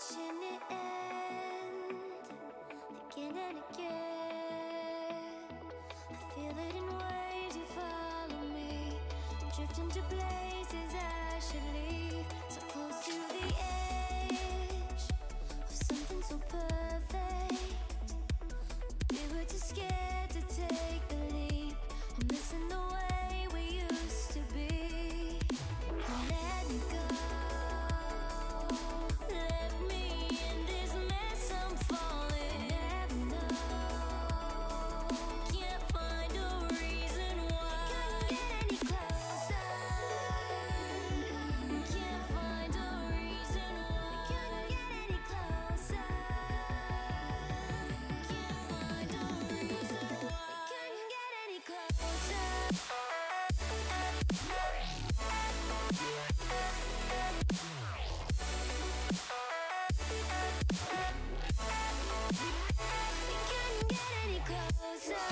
watching it end again and again. I feel it in waves, you follow me, drifting to places I should leave. So close to the edge of something so perfect. We were too scared to take the leap. I'm missing the way we used to be. Let me go. Left me in this mess, I'm falling. Never know. Can't find a reason why. Couldn't get any closer. Can't find a reason why. Couldn't get any closer. Can't find a reason why. Couldn't get any closer. We couldn't get any closer.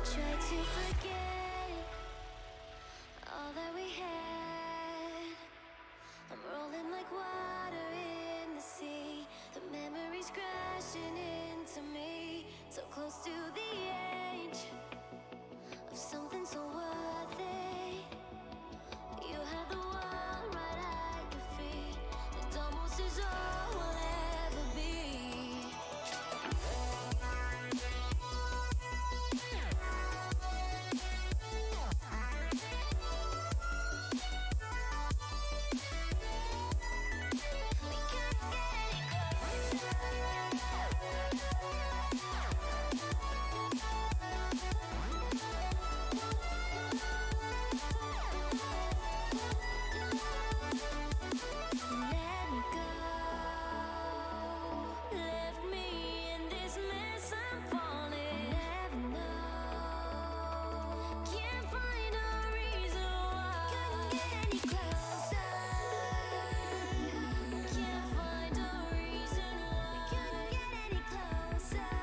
Tried to forget all that we had. I'm rolling like water in the sea. The memories crashing into me. So close to the edge of something so worth it. You have the world right at your feet. It almost is all we'll ever be. We couldn't get any Let me go. Left me in this mess, I'm falling. Never know. Can't find a reason why. Couldn't get any closer. Can't find a reason why. Couldn't get any closer.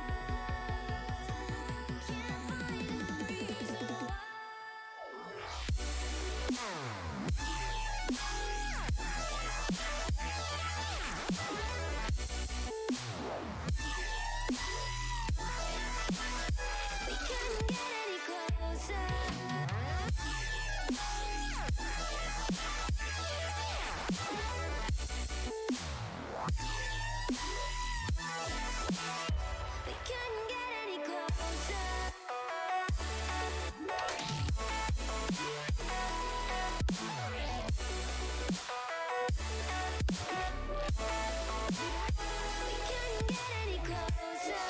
Can't find a reason why. We couldn't get any closer. We couldn't get any closer. We couldn't get any closer.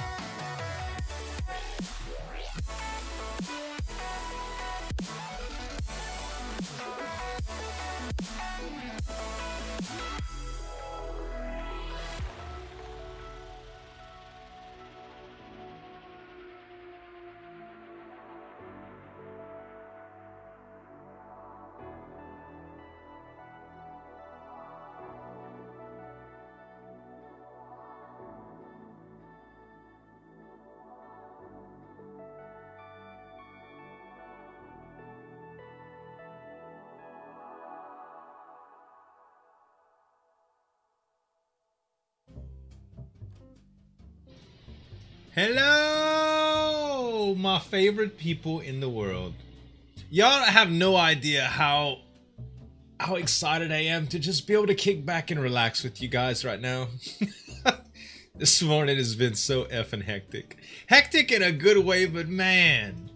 Hello, my favorite people in the world. Y'all have no idea how excited I am to just be able to kick back and relax with you guys right now. This morning has been so effing hectic. Hectic in a good way, but man,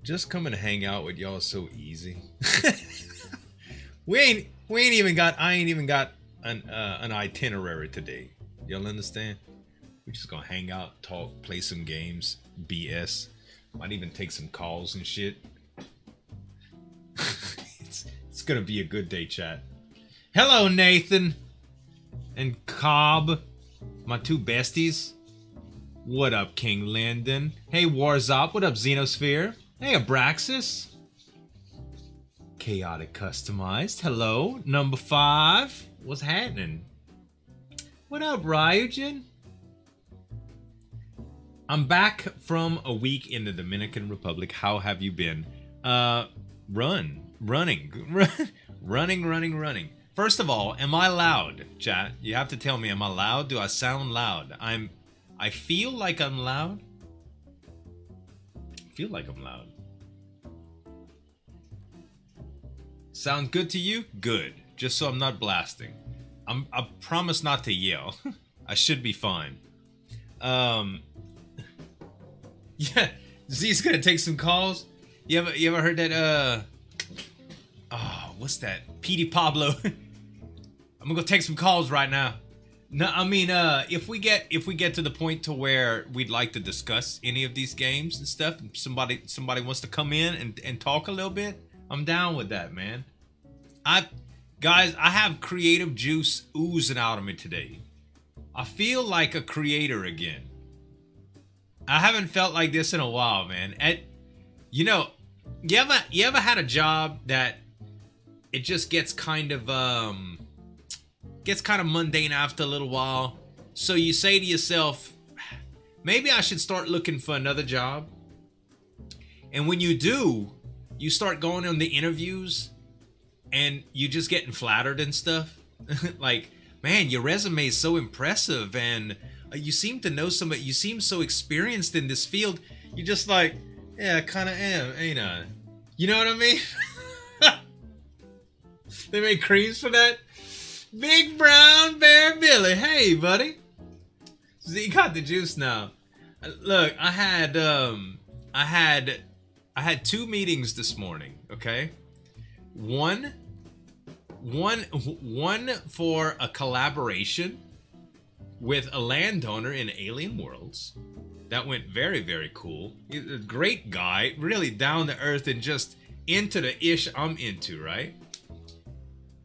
just coming to hang out with y'all is so easy. I ain't even got an itinerary today. Y'all understand? We're just gonna hang out, talk, play some games, BS. Might even take some calls and shit. It's gonna be a good day, chat. Hello, Nathan and Cobb, my two besties. What up, King Linden? Hey, Warzop. What up, Xenosphere? Hey, Abraxas. Chaotic Customized. Hello, number 5. What's happening? What up, Ryujin? I'm back from a week in the Dominican Republic. How have you been? Running. First of all, am I loud, chat? You have to tell me, am I loud? Do I sound loud? I feel like I'm loud. I feel like I'm loud. Sound good to you? Good. Just so I'm not blasting. I promise not to yell. I should be fine. Yeah, Z's gonna take some calls. You ever heard that? Oh, what's that? Petey Pablo. I'm gonna go take some calls right now. No, I mean, if we get to the point to where we'd like to discuss any of these games and stuff, and somebody wants to come in and talk a little bit, I'm down with that, man. Guys, I have creative juice oozing out of me today. I feel like a creator again. I haven't felt like this in a while, man. You know, you ever had a job that it just gets kind of mundane after a little while? So you say to yourself, maybe I should start looking for another job. And when you do, you start going on the interviews and you just getting flattered and stuff. Like, man, your resume is so impressive and you seem to know somebody, you seem so experienced in this field. You're just like, yeah, I kind of am, ain't I? You know what I mean? They make creams for that. Big Brown Bear Billy. Hey, buddy. Z got the juice now. Look, I had 2 meetings this morning, okay? One for a collaboration with a landowner in Alien Worlds. That went very, very cool. He's a great guy, really down to earth and just into the ish I'm into, right?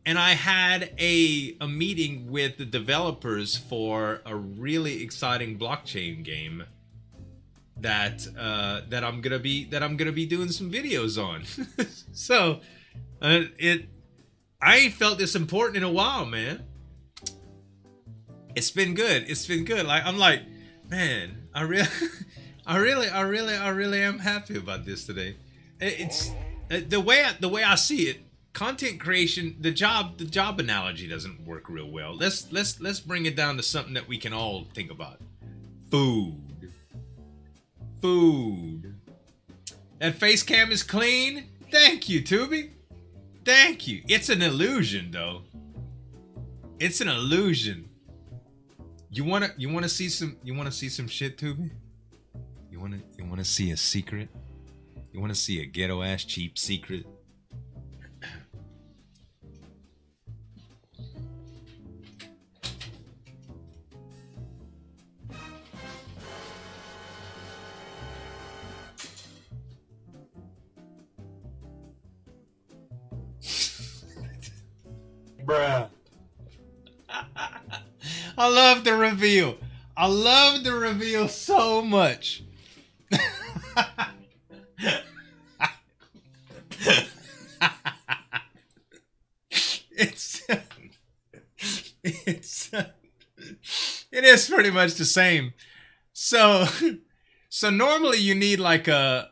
And I had a meeting with the developers for a really exciting blockchain game that I'm gonna be doing some videos on. So I ain't felt this important in a while, man. It's been good. It's been good. Like, I'm like, man, I really am happy about this today. It's the way I see it. Content creation, the job analogy doesn't work real well. Let's bring it down to something that we can all think about. Food. That face cam is clean. Thank you, Tubi. Thank you. It's an illusion, though. It's an illusion. You wanna see some shit, Tubi? You wanna see a secret? You wanna see a ghetto ass cheap secret? Bruh. I love the reveal. I love the reveal so much. It is pretty much the same. So normally you need like a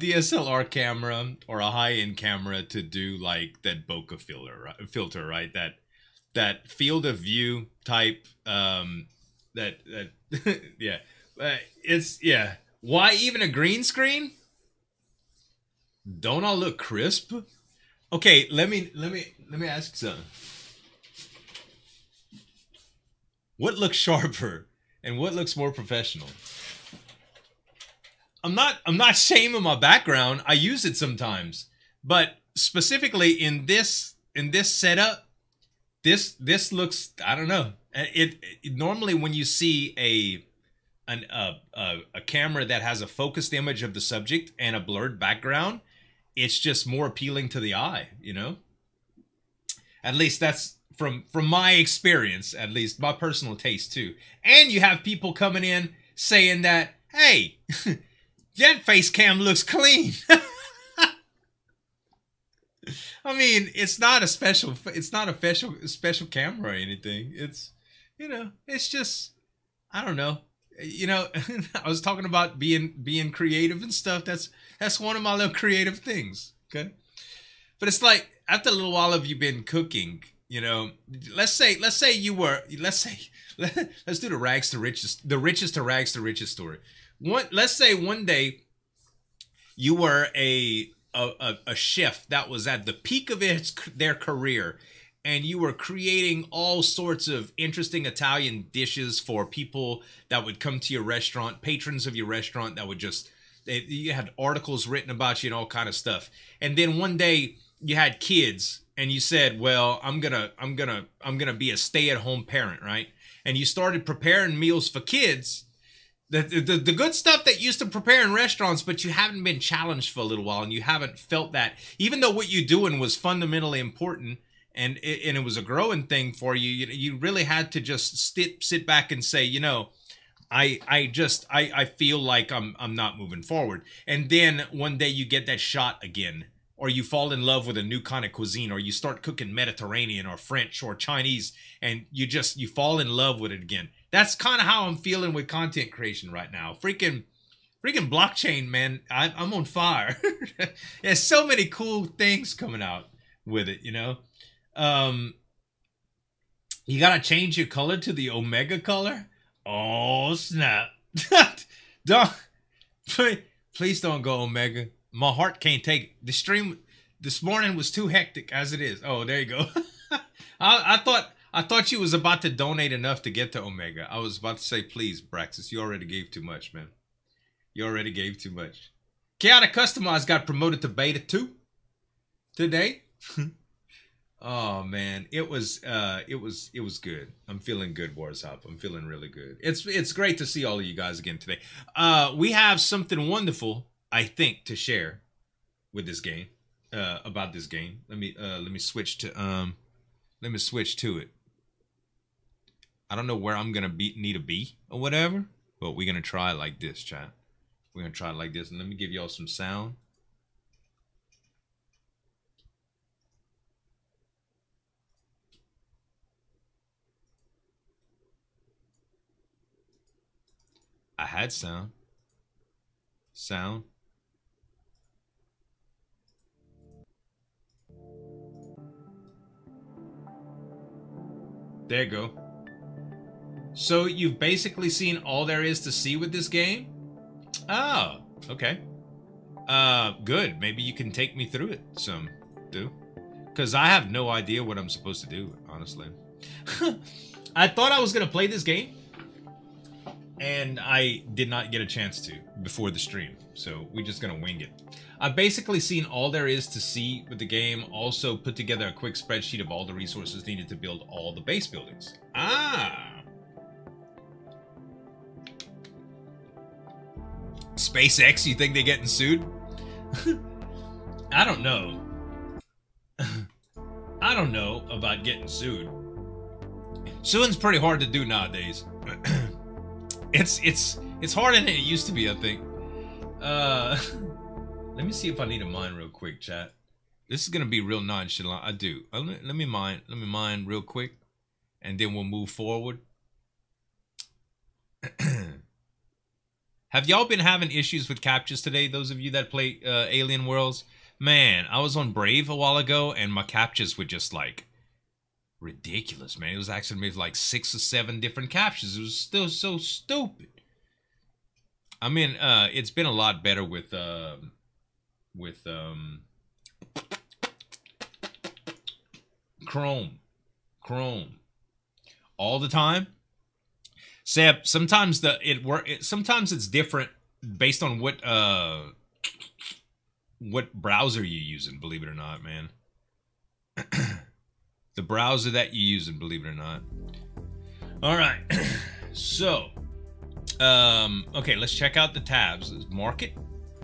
DSLR camera or a high-end camera to do like that bokeh filter, right? That field of view type, yeah. Yeah. Why even a green screen? Don't I look crisp? Okay, let me ask something. What looks sharper and what looks more professional? I'm not shaming my background. I use it sometimes, but specifically in this setup, this looks, I don't know. It normally when you see a camera that has a focused image of the subject and a blurred background, it's just more appealing to the eye, you know? At least that's from my experience, at least my personal taste too. And you have people coming in saying that, hey, that face cam looks clean. I mean, it's not a special camera or anything. It's, you know, it's just, I don't know. You know, I was talking about being creative and stuff. That's one of my little creative things. Okay, but it's like after a little while of you been cooking, you know, let's say let's do the rags to riches, the richest to rags to riches story. Let's say one day you were a chef that was at the peak of their career, and you were creating all sorts of interesting Italian dishes for people that would come to your restaurant, patrons of your restaurant that would just, you had articles written about you and all kind of stuff. And then one day you had kids and you said, well, I'm gonna be a stay-at-home parent, right? And you started preparing meals for kids. The good stuff that you used to prepare in restaurants, but you haven't been challenged for a little while and you haven't felt that, even though what you're doing was fundamentally important, and it was a growing thing for you, you really had to just sit back and say, you know, I feel like I'm not moving forward. And then one day you get that shot again, or you fall in love with a new kind of cuisine, or you start cooking Mediterranean or French or Chinese, and you fall in love with it again. That's kind of how I'm feeling with content creation right now. Freaking blockchain, man. I'm on fire. There's so many cool things coming out with it, you know. You gotta change your color to the Omega color. Oh snap! Don't, please don't go Omega. My heart can't take it. The stream this morning was too hectic as it is. Oh, there you go. I thought you was about to donate enough to get to Omega. I was about to say, please, Braxis, you already gave too much, man. You already gave too much. Chaotic Customized got promoted to Beta 2 today. Oh man, it was good. I'm feeling good, Warzhop. I'm feeling really good. It's great to see all of you guys again today. We have something wonderful, I think, to share with this game. About this game. Let me switch to it. I don't know where I'm gonna need to be or whatever, but we're gonna try it like this, chat. We're gonna try it like this, and let me give y'all some sound. I had sound. There you go. So you've basically seen all there is to see with this game? Oh, okay. Good. Maybe you can take me through it some, dude. Because I have no idea what I'm supposed to do, honestly. I thought I was going to play this game, and I did not get a chance to before the stream. So we're just going to wing it. I've basically seen all there is to see with the game. Also put together a quick spreadsheet of all the resources needed to build all the base buildings. Ah! SpaceX, you think they're getting sued? I don't know. I don't know about getting sued. Suing's pretty hard to do nowadays. It's harder than it used to be, I think. Let me see if I need a mine real quick, chat. This is gonna be real nonchalant. I do. Let me mine real quick, and then we'll move forward. Have y'all been having issues with captures today? Those of you that play Alien Worlds, man, I was on Brave a while ago, and my captures were just like ridiculous, man. It was actually maybe like 6 or 7 different captures. It was still so stupid. I mean, it's been a lot better with Chrome all the time. Seb, sometimes sometimes it's different based on what browser you're using, believe it or not, man. The browser that you're using, believe it or not. All right. So, okay, let's check out the tabs. Market,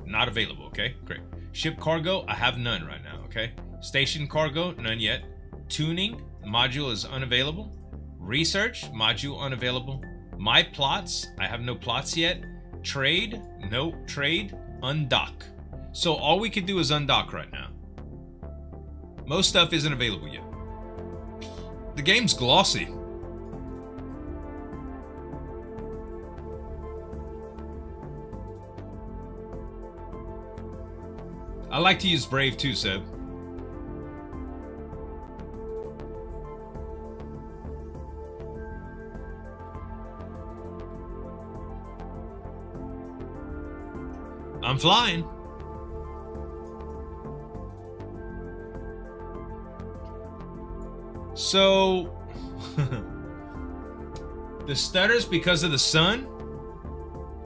not available, okay? Great. Ship cargo, I have none right now, okay? Station cargo, none yet. Tuning, module is unavailable. Research, module unavailable. My plots, I have no plots yet. Trade, no trade. Undock. So all we can do is undock right now. Most stuff isn't available yet. The game's glossy. I like to use Brave too, Seb. I'm flying. So the stutters because of the sun?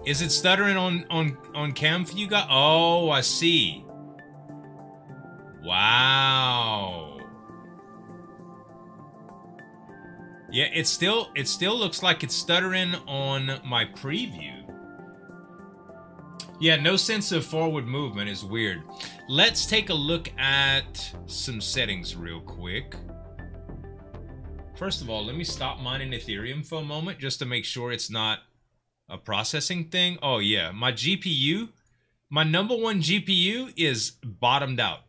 Is it stuttering on cam for you guys? Oh, I see. Wow. Yeah, it still looks like it's stuttering on my preview. Yeah, no sense of forward movement is weird. Let's take a look at some settings real quick. First of all, let me stop mining Ethereum for a moment just to make sure it's not a processing thing. Oh yeah, my GPU, my number one GPU is bottomed out.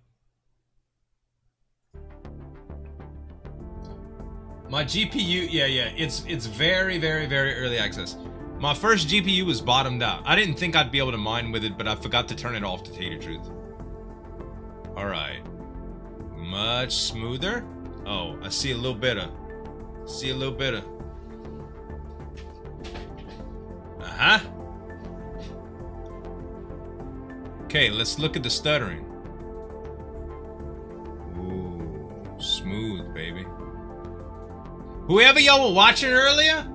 My GPU, yeah, it's very, very, very early access. My first GPU was bottomed out. I didn't think I'd be able to mine with it, but I forgot to turn it off, to tell you the truth. All right, much smoother. Oh, I see a little bit of. See a little bit of. Uh-huh. Okay, let's look at the stuttering. Ooh, smooth, baby. Whoever y'all were watching earlier,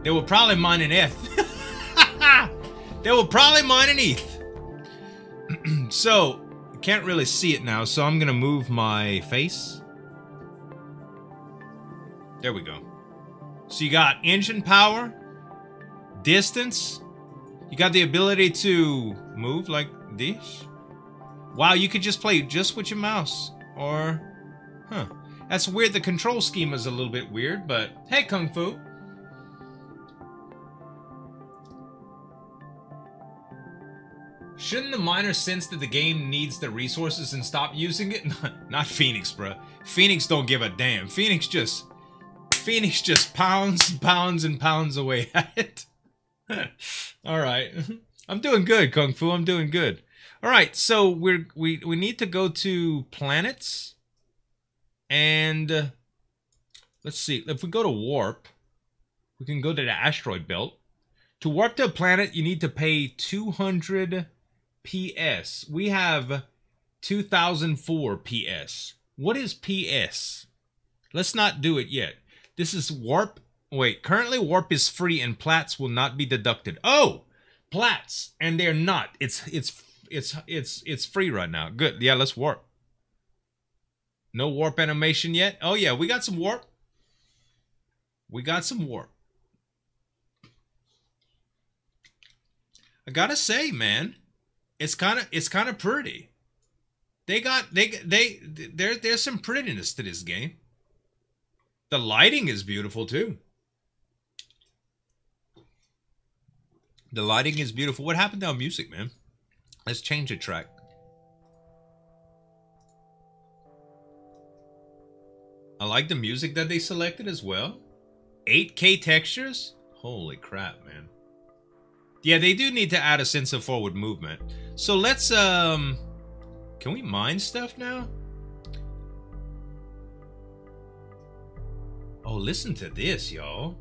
they were probably mining ETH. They were probably mining ETH. So, I can't really see it now, so I'm gonna move my face. There we go. So you got engine power, distance. You got the ability to move like this. Wow, you could just play just with your mouse. Or, huh. That's weird. The control scheme is a little bit weird, but hey, Kung Fu. Shouldn't the miner sense that the game needs the resources and stop using it? Not Phoenix, bro. Phoenix don't give a damn. Phoenix just pounds and pounds and pounds away at it. All right. I'm doing good, Kung Fu. I'm doing good. All right, so we need to go to planets. And let's see. If we go to warp, we can go to the asteroid belt. To warp to a planet, you need to pay 200 PS. We have 2004 PS. What is PS? Let's not do it yet. This is warp. Wait, currently warp is free and plats will not be deducted. Oh, plats, and they're not. It's free right now. Good. Yeah, let's warp. No warp animation yet. Oh yeah, we got some warp. We got some warp. I gotta say, man, it's kind of pretty. There's some prettiness to this game. The lighting is beautiful too. The lighting is beautiful. What happened to our music, man? Let's change the track. I like the music that they selected as well. 8K textures? Holy crap, man. Yeah, they do need to add a sense of forward movement. So let's, can we mine stuff now? Oh, listen to this, y'all.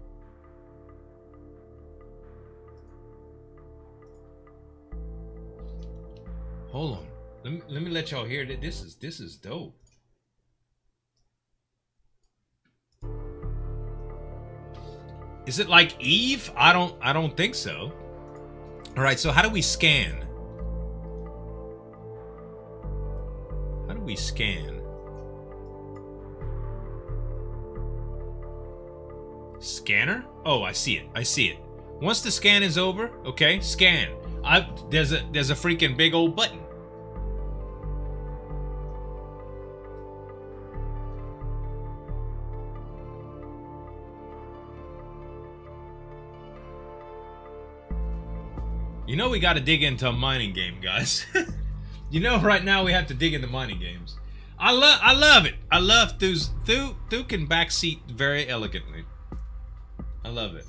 Hold on. Let me let y'all hear that. This is dope. Is it like Eve? I don't think so. All right, so how do we scan? How do we scan? Scanner? Oh, I see it. I see it. Once the scan is over, okay, scan. There's a freaking big old button. You know we got to dig into a mining game, guys. You know right now we have to dig into mining games. I love it. I love Thu's. Thu can backseat very elegantly. I love it.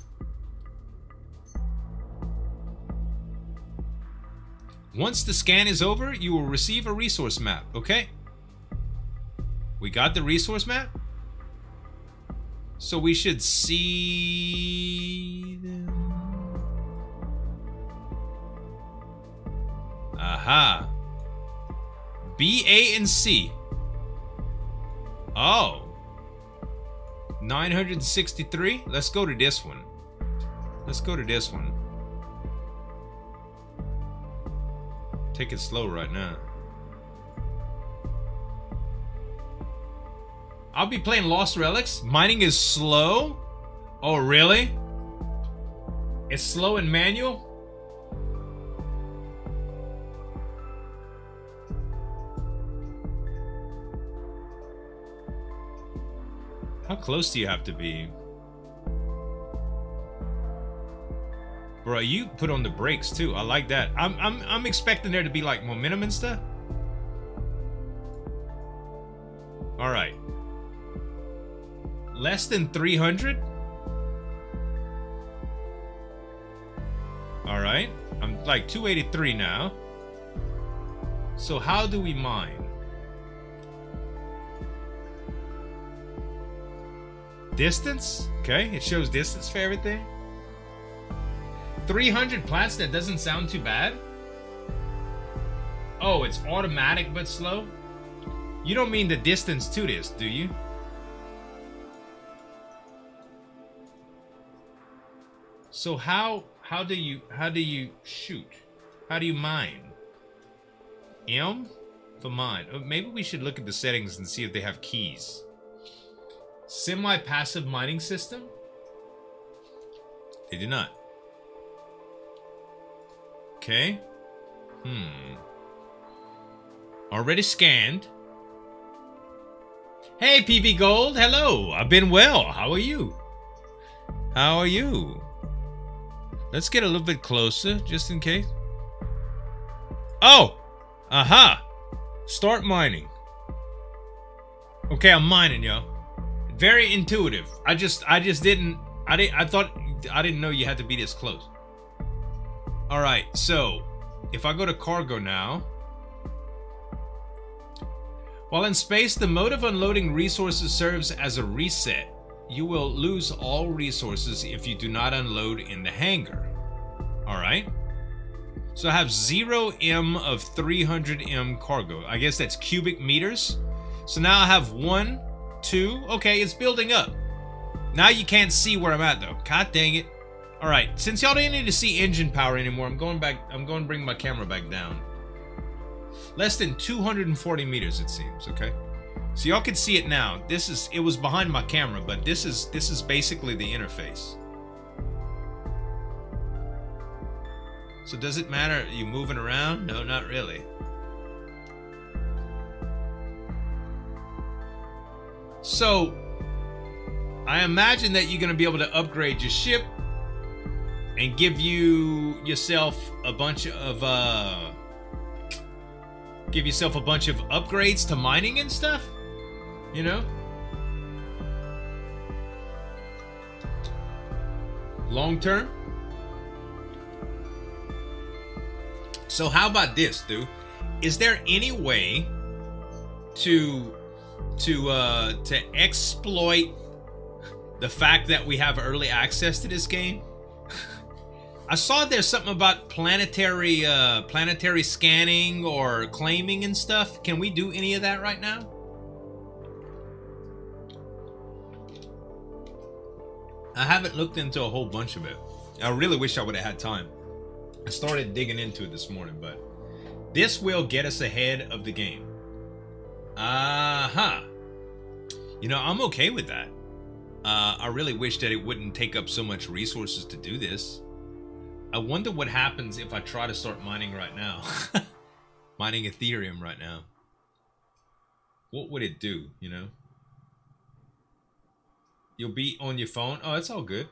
Once the scan is over, you will receive a resource map. Okay. We got the resource map. So we should see them. Aha. B, A, and C. Oh. 963. Let's go to this one. Let's go to this one. Take it slow right now. I'll be playing Lost Relics. Mining is slow? Oh, really? It's slow in manual? How close do you have to be? Bro, you put on the brakes too. I like that. I'm expecting there to be like momentum and stuff. All right. Less than 300? All right. I'm like 283 now. So how do we mine? Distance? Okay, it shows distance for everything. 300 plats, that doesn't sound too bad. Oh, it's automatic but slow? You don't mean the distance to this, do you? So how do you shoot? How do you mine? M for mine. Maybe we should look at the settings and see if they have keys. Semi-passive mining system? They do not. Okay. Already scanned. Hey, PB Gold. Hello. I've been well. How are you? How are you? Let's get a little bit closer, just in case. Oh! Aha! Start mining. Okay, I'm mining, yo. Very intuitive. I didn't know you had to be this close. All right, so if I go to cargo now, while in space, the mode of unloading resources serves as a reset. You will lose all resources if you do not unload in the hangar. All right. So I have 0 M of 300 M cargo. I guess that's cubic meters. So now I have 1, 2. Okay, it's building up. Now you can't see where I'm at though. God dang it. All right, since y'all don't need to see engine power anymore, I'm going to bring my camera back down. Less than 240 meters, it seems. Okay. So y'all can see it now. It was behind my camera, but this is basically the interface. So does it matter? Are you moving around? No, not really. So I imagine that you're gonna be able to upgrade your ship and give yourself a bunch of upgrades to mining and stuff. You know? Long term. So how about this, dude? Is there any way to exploit the fact that we have early access to this game? I saw there's something about planetary scanning or claiming and stuff. Can we do any of that right now? I haven't looked into a whole bunch of it. I really wish I would have had time. I started digging into it this morning, but this will get us ahead of the game. You know, I'm okay with that. I really wish that it wouldn't take up so much resources to do this. I wonder what happens if I try to start mining right now. Mining Ethereum right now. What would it do, you know? You'll be on your phone. Oh, it's all good.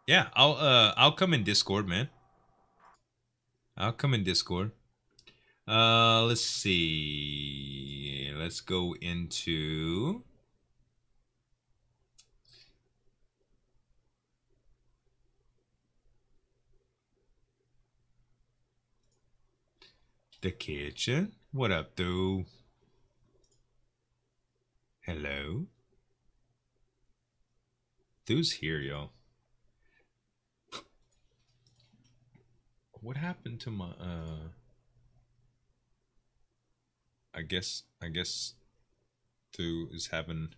Yeah, I'll come in Discord, man. I'll come in Discord. Let's see. Let's go into The kitchen. What up, dude? Hello? Dude's here, yo. What happened to my I guess Dude is having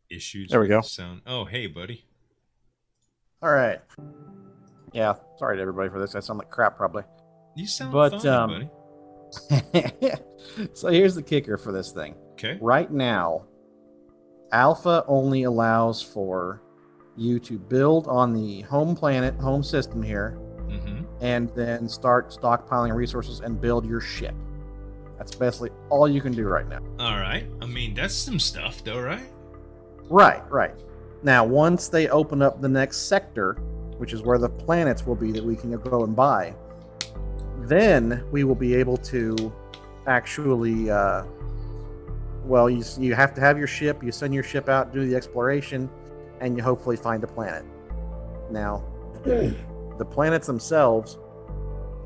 issues There we with go. the sound. Oh, hey, buddy. All right. Yeah, sorry to everybody for this. I sound like crap probably. You sound But, fine, buddy. So here's the kicker for this thing. Okay. Right now, Alpha only allows for you to build on the home planet, home system here, Mm-hmm. and then start stockpiling resources and build your ship. That's basically all you can do right now. All right. I mean, that's some stuff, though, right? Right. Now, once they open up the next sector, which is where the planets will be that we can go and buy, then we will be able to actually, well, you have to have your ship, you send your ship out, do the exploration, and you hopefully find a planet. Now, the planets themselves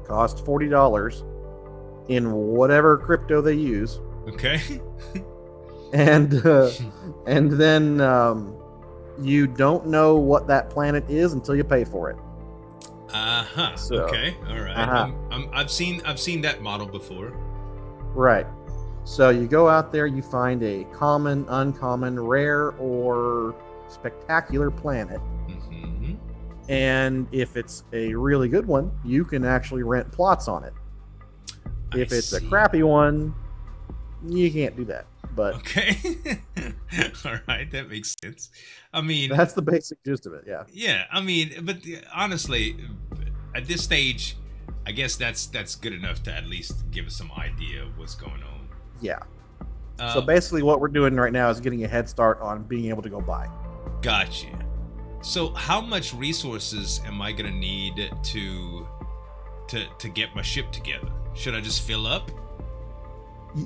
cost $40 in whatever crypto they use, Okay. and then you don't know what that planet is until you pay for it. Uh-huh. So, okay. All right. I've seen that model before. Right. So you go out there, you find a common, uncommon, rare, or spectacular planet, Mm-hmm. and if it's a really good one, you can actually rent plots on it. If it's a crappy one, you can't do that. But Okay. All right, that makes sense. I mean, that's the basic gist of it, yeah. yeah. I mean, but honestly, at this stage, I guess that's good enough to at least give us some idea of what's going on. Yeah. So basically what we're doing right now is getting a head start on being able to go buy. Gotcha. So, how much resources am I gonna need to get my ship together? Should I just fill up?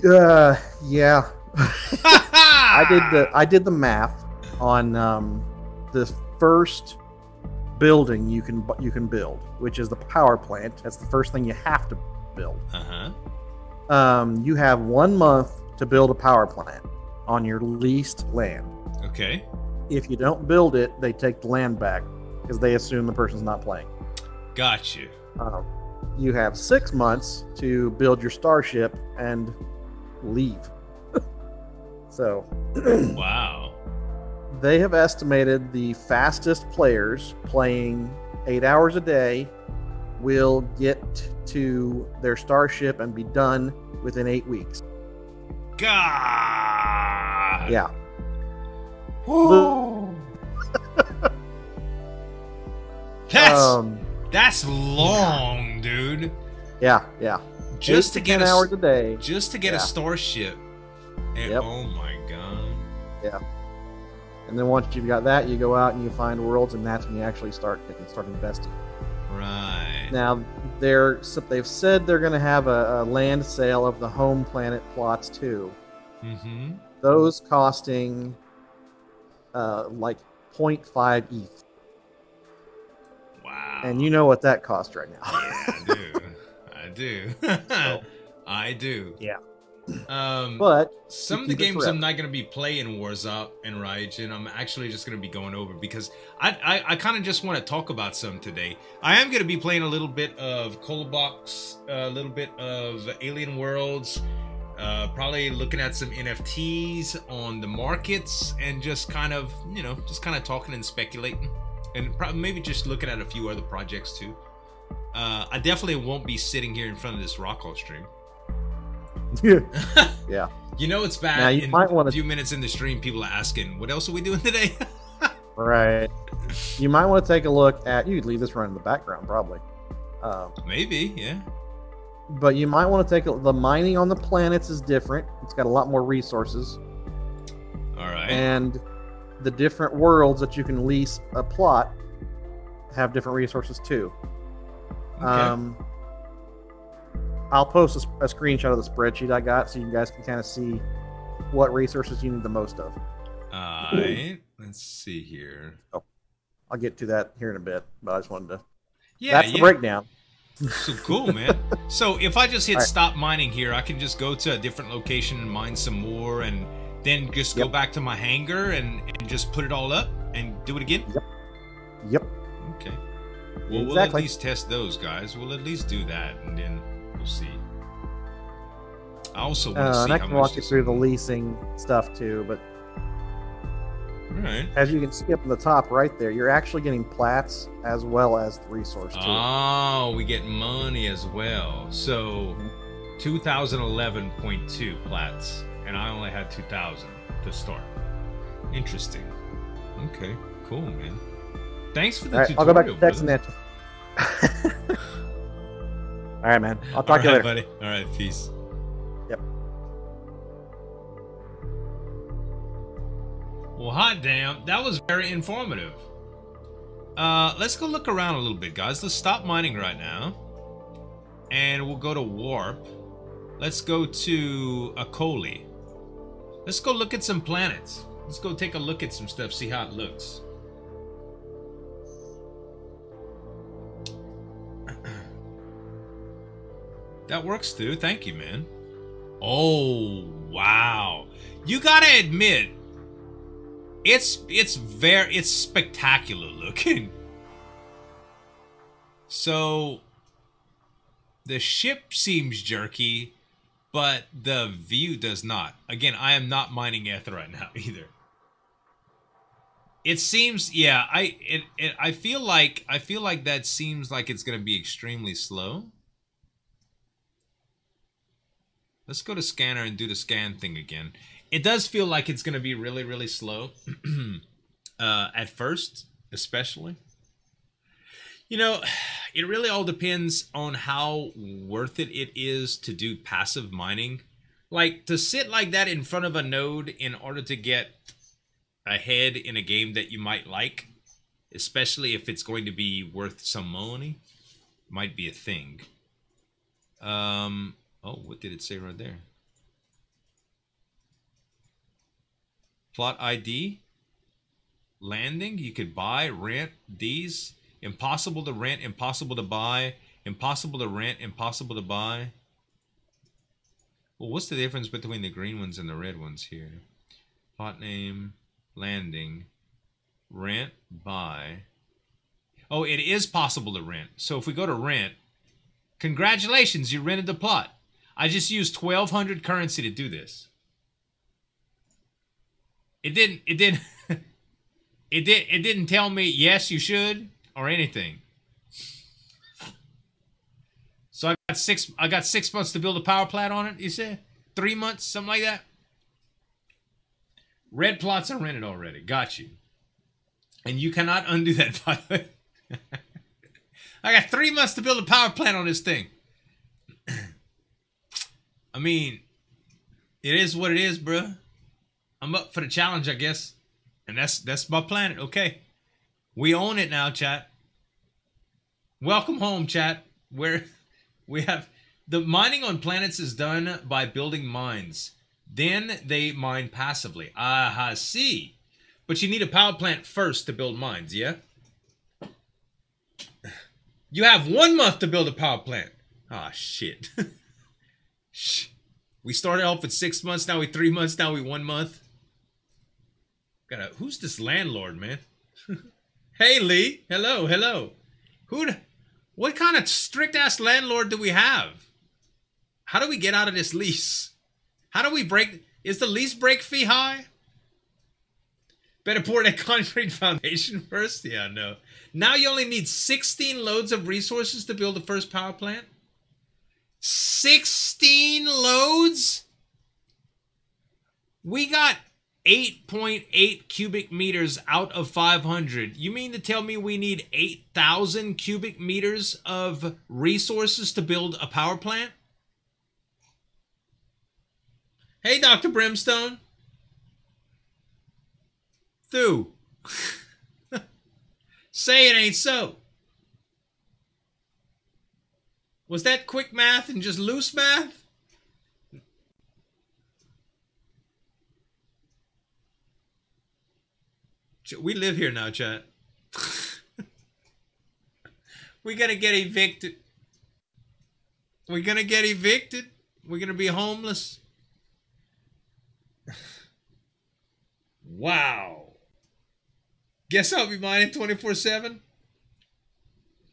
Yeah. I did the math on the first building you can build, which is the power plant. That's the first thing you have to build. You have 1 month to build a power plant on your leased land. Okay. If you don't build it, they take the land back because they assume the person's not playing. Gotcha. You have 6 months to build your starship and leave. So, Wow. they have estimated the fastest players playing 8 hours a day will get to their starship and be done within 8 weeks. God. Yeah. That's long, dude. Yeah. Just 8 to get 10 hours a day. Just to get a starship. And Yep. oh my god. Yeah. And then once you've got that, you go out and you find worlds, and that's when you actually start investing. Right. Now, they've said they're going to have a land sale of the home planet plots too. Mm-hmm. Those costing like 0.5 ETH. Wow. And you know what that costs right now. Yeah, I do. I do. Yeah. But But some of the games I'm not going to be playing Warzop and Raijin. I'm actually just going to be going over because I kind of just want to talk about some today. I am going to be playing a little bit of Colobox, a little bit of Alien Worlds, probably looking at some NFTs on the markets and just kind of talking and speculating, and probably maybe just looking at a few other projects too. I definitely won't be sitting here in front of this Rockhall stream. Yeah. You know it's bad. Now, you might want a few minutes in the stream, people are asking, "What else are we doing today?" Right. You might want to take a look at. You could leave this running in the background, probably. Maybe, yeah. But you might want to take the mining on the planets is different. It's got a lot more resources, All right. and the different worlds that you can lease a plot have different resources too. Okay. I'll post a screenshot of the spreadsheet I got so you guys can kind of see what resources you need the most of. Alright. Let's see here. I'll get to that here in a bit, but I just wanted to. Yeah, That's the breakdown. So cool, man. So if I just hit All right. stop mining here, I can just go to a different location and mine some more, and then just go Yep. back to my hangar and just put it all up and do it again. Yep. Okay. Well, we'll at least test those, guys. We'll at least do that, and then we'll see. I also want to see And I how can much walk you this- through the leasing stuff too, but All right. as you can skip on the top right there, you're actually getting plats as well as the resource too. Oh, we get money as well. So, 2011.2 plats, and I only had 2,000 to start. Interesting. Okay, cool, man. Thanks for the All right, I'll tutorial. go back to text brother. and answer. All right, man. I'll talk to you All right, later. buddy. All right, peace. Yep. Well, hot damn, that was very informative. Let's go look around a little bit, guys. Let's stop mining right now, and we'll go to warp. Let's go to Akoli. Let's go look at some planets. Let's go take a look at some stuff, see how it looks. That works too. Thank you, man. Oh, wow. You gotta admit, it's spectacular looking. So the ship seems jerky, but the view does not. Again, I am not mining Ether right now either. It seems, yeah, I feel like that seems like it's gonna be extremely slow. Let's go to scanner and do the scan thing again. It does feel like it's going to be really, really slow. At first, especially. You know, it really all depends on how worth it is to do passive mining. Like, to sit like that in front of a node in order to get ahead in a game that you might like, especially if it's going to be worth some money, might be a thing. Oh, what did it say right there? Plot ID. Landing. You could buy, rent these. Impossible to rent, impossible to buy. Impossible to rent, impossible to buy. Well, what's the difference between the green ones and the red ones here? Plot name. Landing. Rent, buy. Oh, it is possible to rent. So if we go to rent, congratulations, you rented the plot. I just used 1,200 currency to do this. It didn't tell me yes you should or anything. So I got 6 months to build a power plant on it, you said? 3 months, something like that? Red plots are rented already. Got you. And you cannot undo that, by the way. I got 3 months to build a power plant on this thing. I mean, it is what it is, bruh. I'm up for the challenge, I guess. And that's my planet, okay. We own it now, chat. Welcome home, chat. Where we have... The mining on planets is done by building mines. Then they mine passively. I see. But you need a power plant first to build mines, yeah? You have 1 month to build a power plant. Ah, shit. We started off with 6 months, now we 3 months, now we 1 month. Who's this landlord, man? Hey, Lee. Hello, hello. What kind of strict-ass landlord do we have? How do we get out of this lease? How do we break... Is the lease break fee high? Better pour that concrete foundation first? Yeah, no. Now you only need 16 loads of resources to build the first power plant? 16 loads? We got 8.8 cubic meters out of 500. You mean to tell me we need 8,000 cubic meters of resources to build a power plant? Hey, Dr. Brimstone. Thu. Say it ain't so. Was that quick math and just loose math? We live here now, chat. We gotta get evicted. We're gonna get evicted. We're gonna be homeless. Wow. Guess I'll be mining 24/7.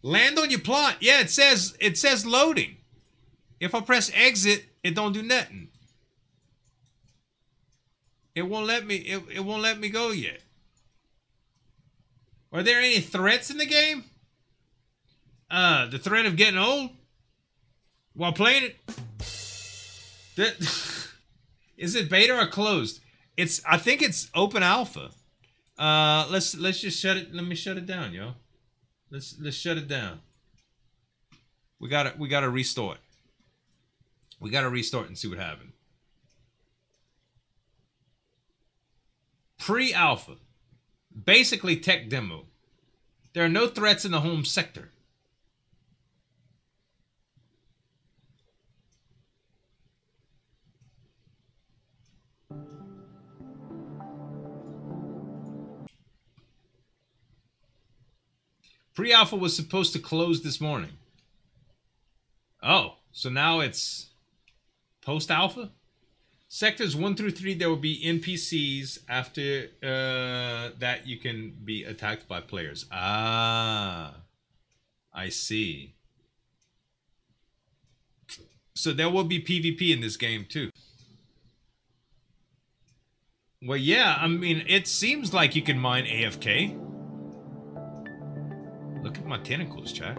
Land on your plot. Yeah, it says loading. If I press exit, it don't do nothing. It won't let me. It won't let me go yet. Are there any threats in the game? The threat of getting old while playing it. Is it beta or closed? I think it's open alpha. Let's just shut it. Let me shut it down, yo. Let's shut it down. We gotta restart. We gotta restart and see what happened. Pre-alpha. Basically tech demo. There are no threats in the home sector. Pre-alpha was supposed to close this morning. Oh, so now it's post-alpha? Sectors 1 through 3, there will be NPCs. After that, you can be attacked by players. Ah, I see. So there will be PvP in this game too. Well, yeah, I mean, it seems like you can mine AFK. Look at my tentacles, chat.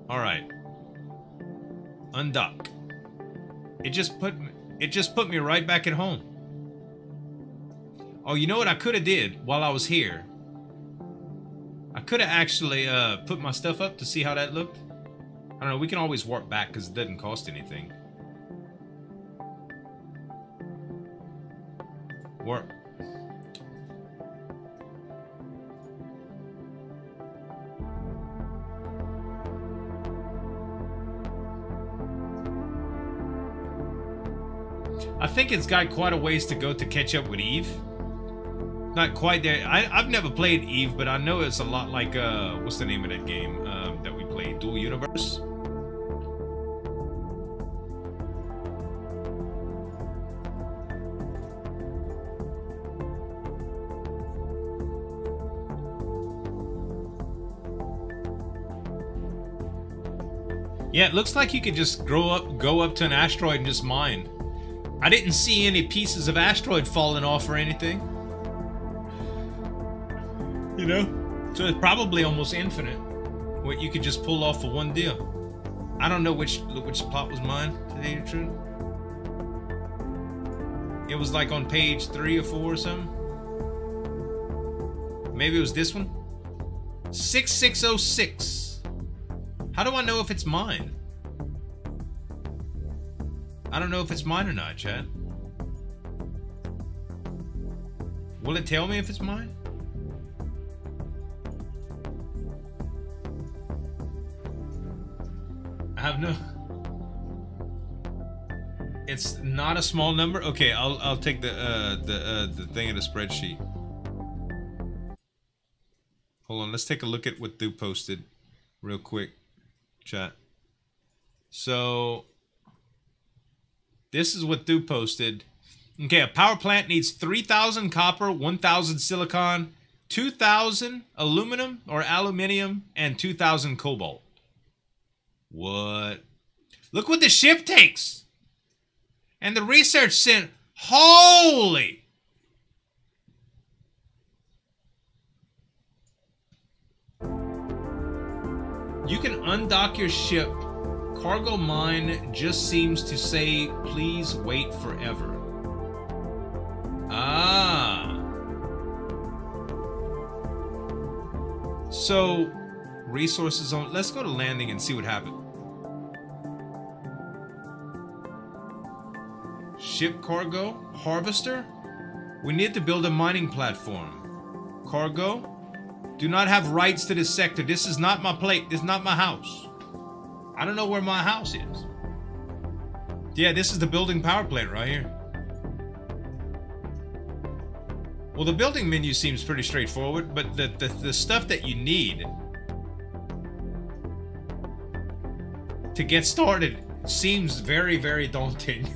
Alright. Undock. It just put me right back at home. Oh, you know what I could have did while I was here? I could have actually put my stuff up to see how that looked. I don't know, we can always warp back because it doesn't cost anything. Warp. I think it's got quite a ways to go to catch up with Eve. Not quite there. I've never played Eve, but I know it's a lot like, what's the name of that game that we played? Dual Universe? Yeah, it looks like you could just go up to an asteroid and just mine. I didn't see any pieces of asteroid falling off or anything. You know? So it's probably almost infinite. What you could just pull off for one deal. I don't know which plot was mine, to tell you the truth. It was like on page 3 or 4 or something. Maybe it was this one. 6606. How do I know if it's mine? I don't know if it's mine or not, Chad. Will it tell me if it's mine? I have no... It's not a small number? Okay, I'll take the thing in the spreadsheet. Hold on, let's take a look at what Thu posted real quick, chat. So... This is what Thu posted. Okay, a power plant needs 3,000 copper, 1,000 silicon, 2,000 aluminum or aluminium, and 2,000 cobalt. What? Look what the ship takes! And the research center. Holy! You can undock your ship. Cargo mine just seems to say, please wait forever. Ah. So, resources on... Let's go to landing and see what happened. Ship cargo. Harvester. We need to build a mining platform. Cargo. Do not have rights to this sector. This is not my plate. This is not my house. I don't know where my house is. Yeah, this is the building power plant right here. Well, the building menu seems pretty straightforward, but the stuff that you need to get started seems very, very daunting.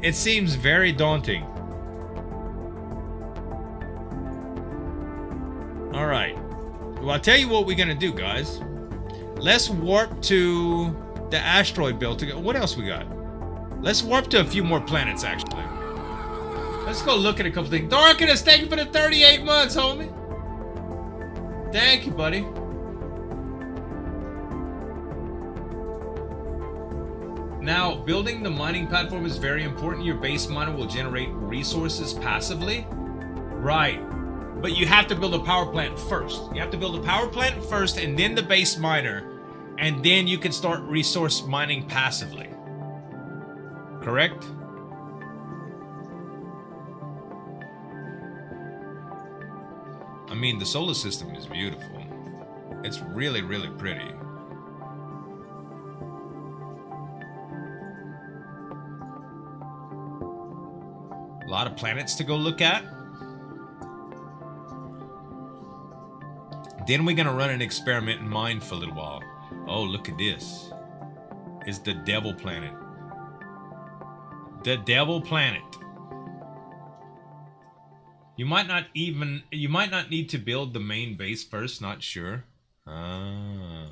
It seems very daunting. Alright. Well, I'll tell you what we're gonna do, guys. Let's warp to the asteroid belt. What else we got? Let's warp to a few more planets, actually. Let's go look at a couple things. Darkness, thank you for the 38 months, homie. Thank you, buddy. Now, building the mining platform is very important. Your base miner will generate resources passively. Right. But you have to build a power plant first. You have to build a power plant first and then the base miner. And then you can start resource mining passively. Correct? I mean, the solar system is beautiful. It's really, really pretty. A lot of planets to go look at. Then we're gonna run an experiment and mine for a little while. Oh, look at this. It's the Devil Planet. The Devil Planet. You might not need to build the main base first, not sure. Ah.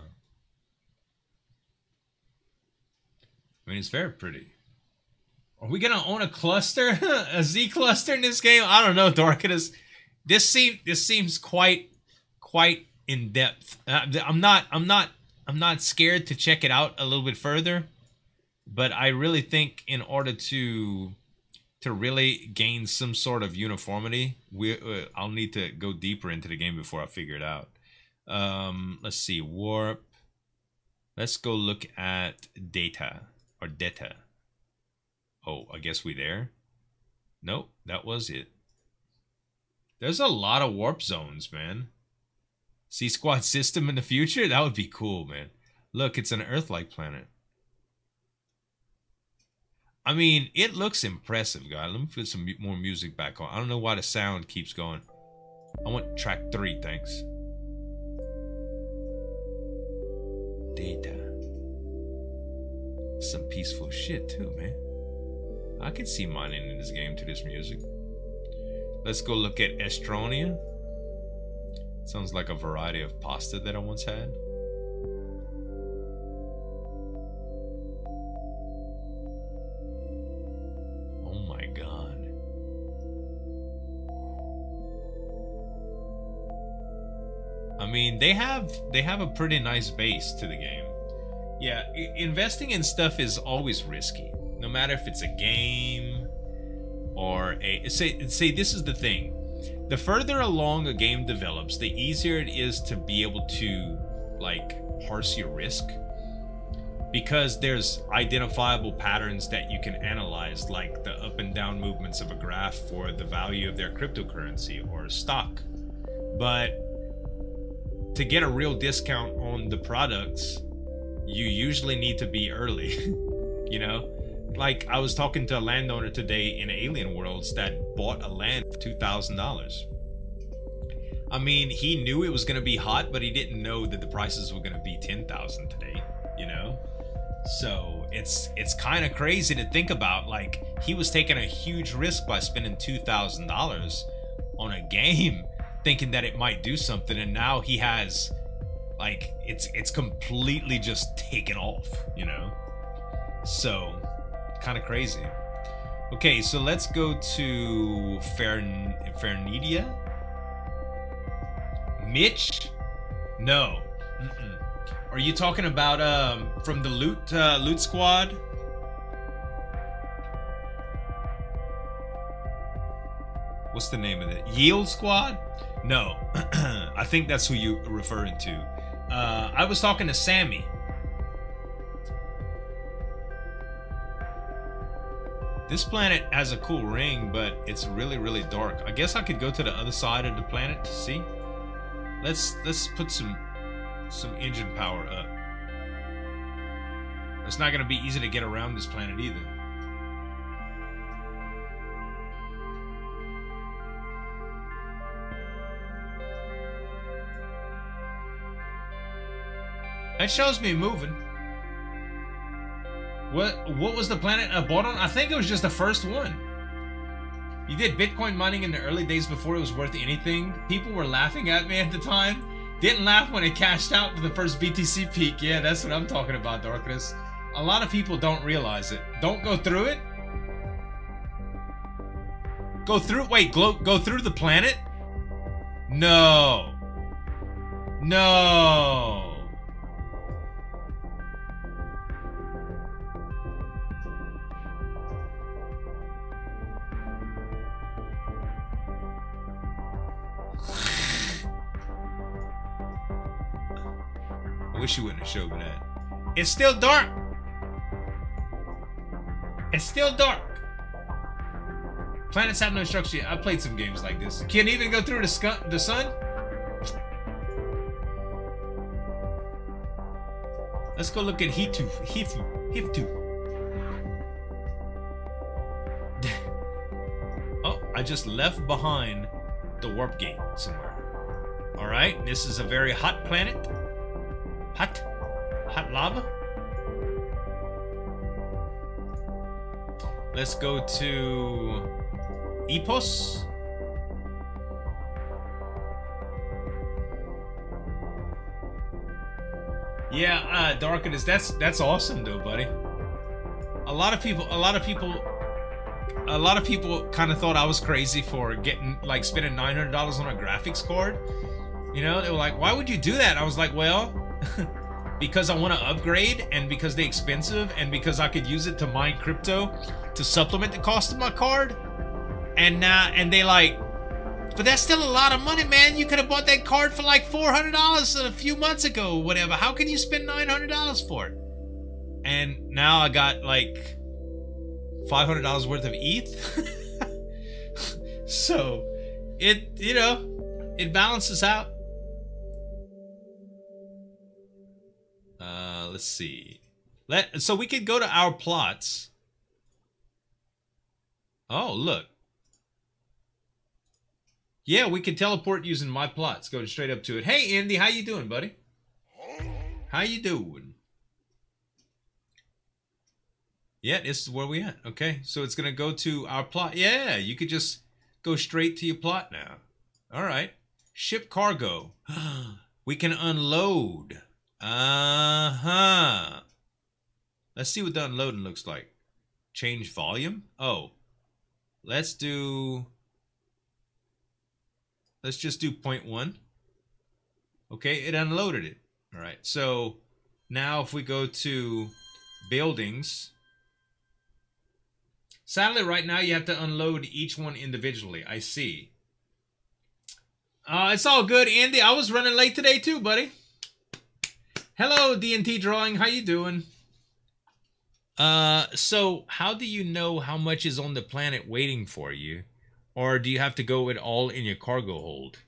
I mean, it's very pretty. Are we gonna own a cluster? A Z cluster in this game? I don't know, Darkness. This seems quite in depth. I'm not scared to check it out a little bit further, but I really think in order to really gain some sort of uniformity, I'll need to go deeper into the game before I figure it out. Let's see, warp. Let's go look at data or data. Oh, I guess we there. Nope, that was it. There's a lot of warp zones, man. C-Squad system in the future? That would be cool, man. Look, it's an Earth-like planet. I mean, it looks impressive, guys. Let me put some more music back on. I don't know why the sound keeps going. I want track 3, thanks. Data. Some peaceful shit, too, man. I could see mining in this game to this music. Let's go look at Estronia. Sounds like a variety of pasta that I once had. Oh my god. I mean, they have a pretty nice base to the game. Yeah, investing in stuff is always risky. No matter if it's a game or a say this is the thing. The further along a game develops, the easier it is to be able to like parse your risk, because there's identifiable patterns that you can analyze, like the up and down movements of a graph for the value of their cryptocurrency or stock. But to get a real discount on the products, you usually need to be early. You know, like I was talking to a landowner today in Alien Worlds that bought a land for $2,000. I mean, he knew it was going to be hot, but he didn't know that the prices were going to be $10,000 today, you know? So it's kind of crazy to think about. Like, he was taking a huge risk by spending $2,000 on a game, thinking that it might do something, and now he has, like, it's completely just taken off, you know? So, kind of crazy. Okay, so let's go to Fernidia. Mitch? No. Are you talking about from the loot squad? What's the name of it? Yield Squad? No. I think that's who you're referring to. I was talking to Sammy. This planet has a cool ring, but it's really, really dark. I guess I could go to the other side of the planet to see. Let's put some engine power up. It's not gonna be easy to get around this planet either. It shows me moving. What was the planet I bought on? I think it was just the first one. You did Bitcoin mining in the early days before it was worth anything. People were laughing at me at the time. Didn't laugh when it cashed out for the first BTC peak. Yeah, that's what I'm talking about, Darkness. A lot of people don't realize it. Don't go through it. Go through, wait, go through the planet? No. No. I wish you wouldn't have showed me that. It's still dark. It's still dark. Planets have no structure yet. I played some games like this. Can't even go through the sun? Let's go look at Hifu. Oh, I just left behind the warp gate somewhere. Alright, this is a very hot planet. Hot lava. Let's go to Epos. Yeah, Darkness, that's awesome though, buddy. A lot of people kind of thought I was crazy for getting, like, spending $900 on a graphics card. You know, they were like, why would you do that? I was like, well, because I want to upgrade, and because they're expensive, and because I could use it to mine crypto to supplement the cost of my card. And they like, but that's still a lot of money, man. You could have bought that card for like $400 a few months ago or whatever. How can you spend $900 for it? And now I got like $500 worth of ETH. So it, you know, it balances out. Let's see. So we could go to our plots. Oh, look. Yeah, we can teleport using my plots. Go straight up to it. Hey, Andy, how you doing, buddy? How you doing? Yeah, this is where we at. Okay, so it's gonna go to our plot. Yeah, you could just go straight to your plot now. All right. Ship cargo. We can unload. Uh-huh. Let's see what the unloading looks like. Change volume. Oh, let's just do 0.1. Okay, it unloaded it. All right, so now if we go to buildings, sadly right now you have to unload each one individually. I see. It's all good, Andy. I was running late today too, buddy. Hello, D&T Drawing. How you doing? So how do you know how much is on the planet waiting for you? Or do you have to go it all in your cargo hold?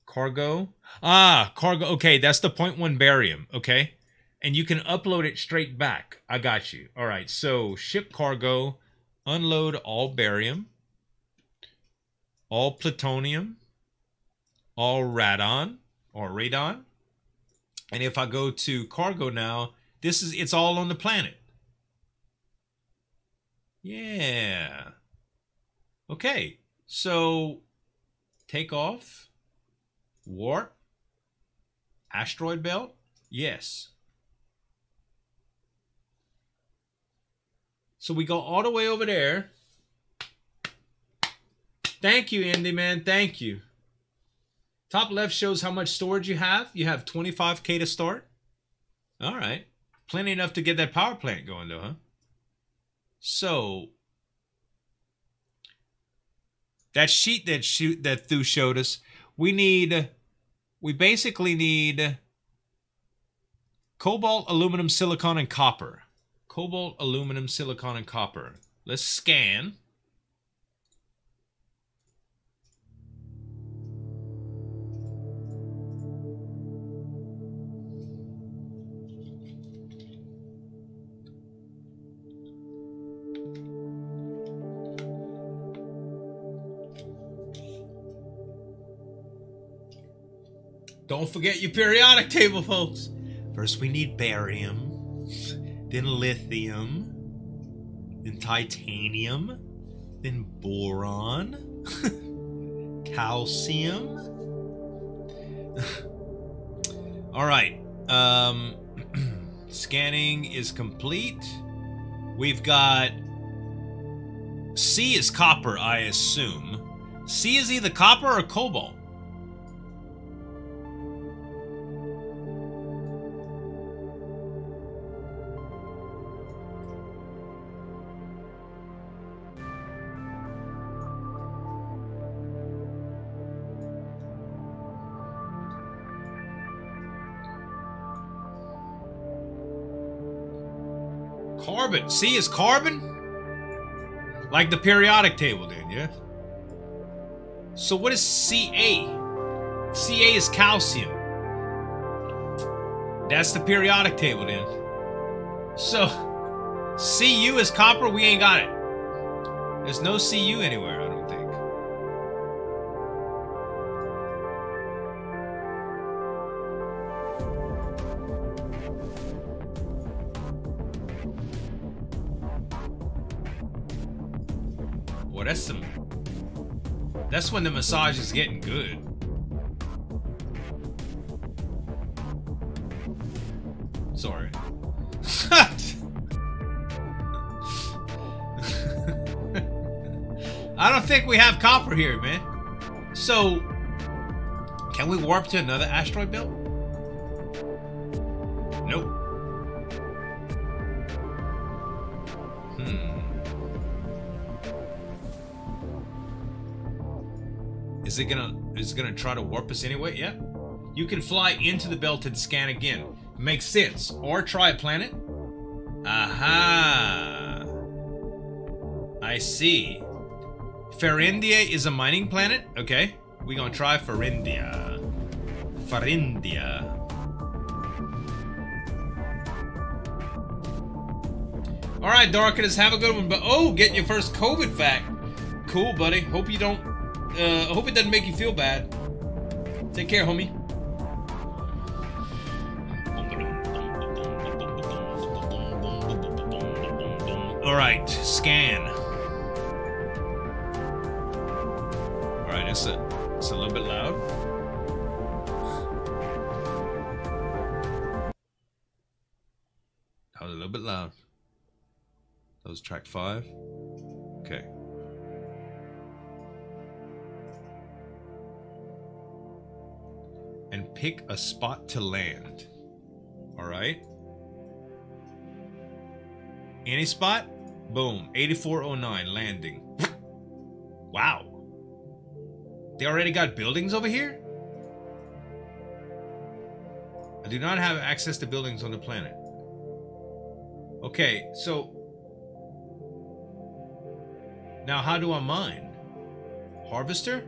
Cargo? Ah, cargo. Okay, that's the 0.1 barium. Okay. And you can upload it straight back. I got you. All right, so ship cargo, unload all barium, all plutonium, all radon or radon. And if I go to cargo now, it's all on the planet. Yeah. Okay. So take off, warp, asteroid belt. Yes. So we go all the way over there. Thank you, Andy, man. Thank you. Top left shows how much storage you have. You have 25K to start. All right. Plenty enough to get that power plant going, though, huh? So that sheet that Thu showed us, we basically need cobalt, aluminum, silicon, and copper. Cobalt, aluminum, silicon, and copper. Let's scan. Don't forget your periodic table, folks. First we need barium, then lithium, then titanium, then boron, calcium. All right. Scanning is complete. We've got C is copper, I assume. C is either copper or cobalt. Carbon. C is carbon? Like the periodic table then, yeah? So what is Ca? Ca is calcium. That's the periodic table then. So, Cu is copper, we ain't got it. There's no Cu anywhere, I don't think. Well, that's when the massage is getting good. Sorry. I don't think we have copper here, man. So, can we warp to another asteroid belt? Nope. Is it gonna try to warp us anyway? Yeah. You can fly into the belt and scan again. Makes sense. Or try a planet. Aha. I see. Farindia is a mining planet? Okay. We're gonna try Farindia. Farindia. Alright, Darkness, have a good one. But oh, getting your first COVID vac. Cool, buddy. Hope you don't hope it doesn't make you feel bad. Take care, homie. Alright, scan. Alright, it's a little bit loud. That was a little bit loud. That was track 5. Okay. And pick a spot to land. Alright. Any spot? Boom. 8409 landing. Wow. They already got buildings over here? I do not have access to buildings on the planet. Okay, so now how do I mine? Harvester?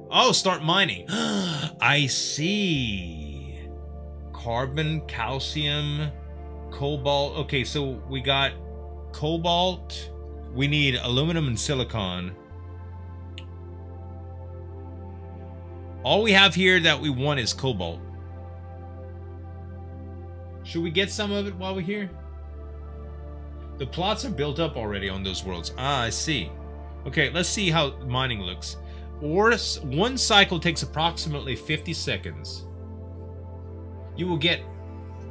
Oh, start mining. I see. Carbon, calcium, cobalt. Okay, so we got cobalt. We need aluminum and silicon. All we have here that we want is cobalt. Should we get some of it while we're here? The plots are built up already on those worlds. Ah, I see. Okay, let's see how mining looks. One cycle takes approximately 50 seconds. You will get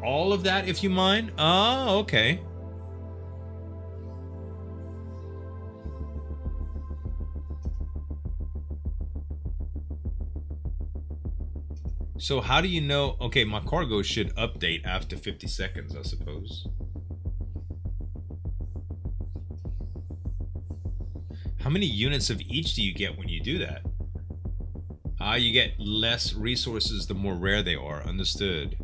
all of that if you mine? Oh, okay. So how do you know? Okay, my cargo should update after 50 seconds, I suppose. How many units of each do you get when you do that? Ah, you get less resources the more rare they are. Understood.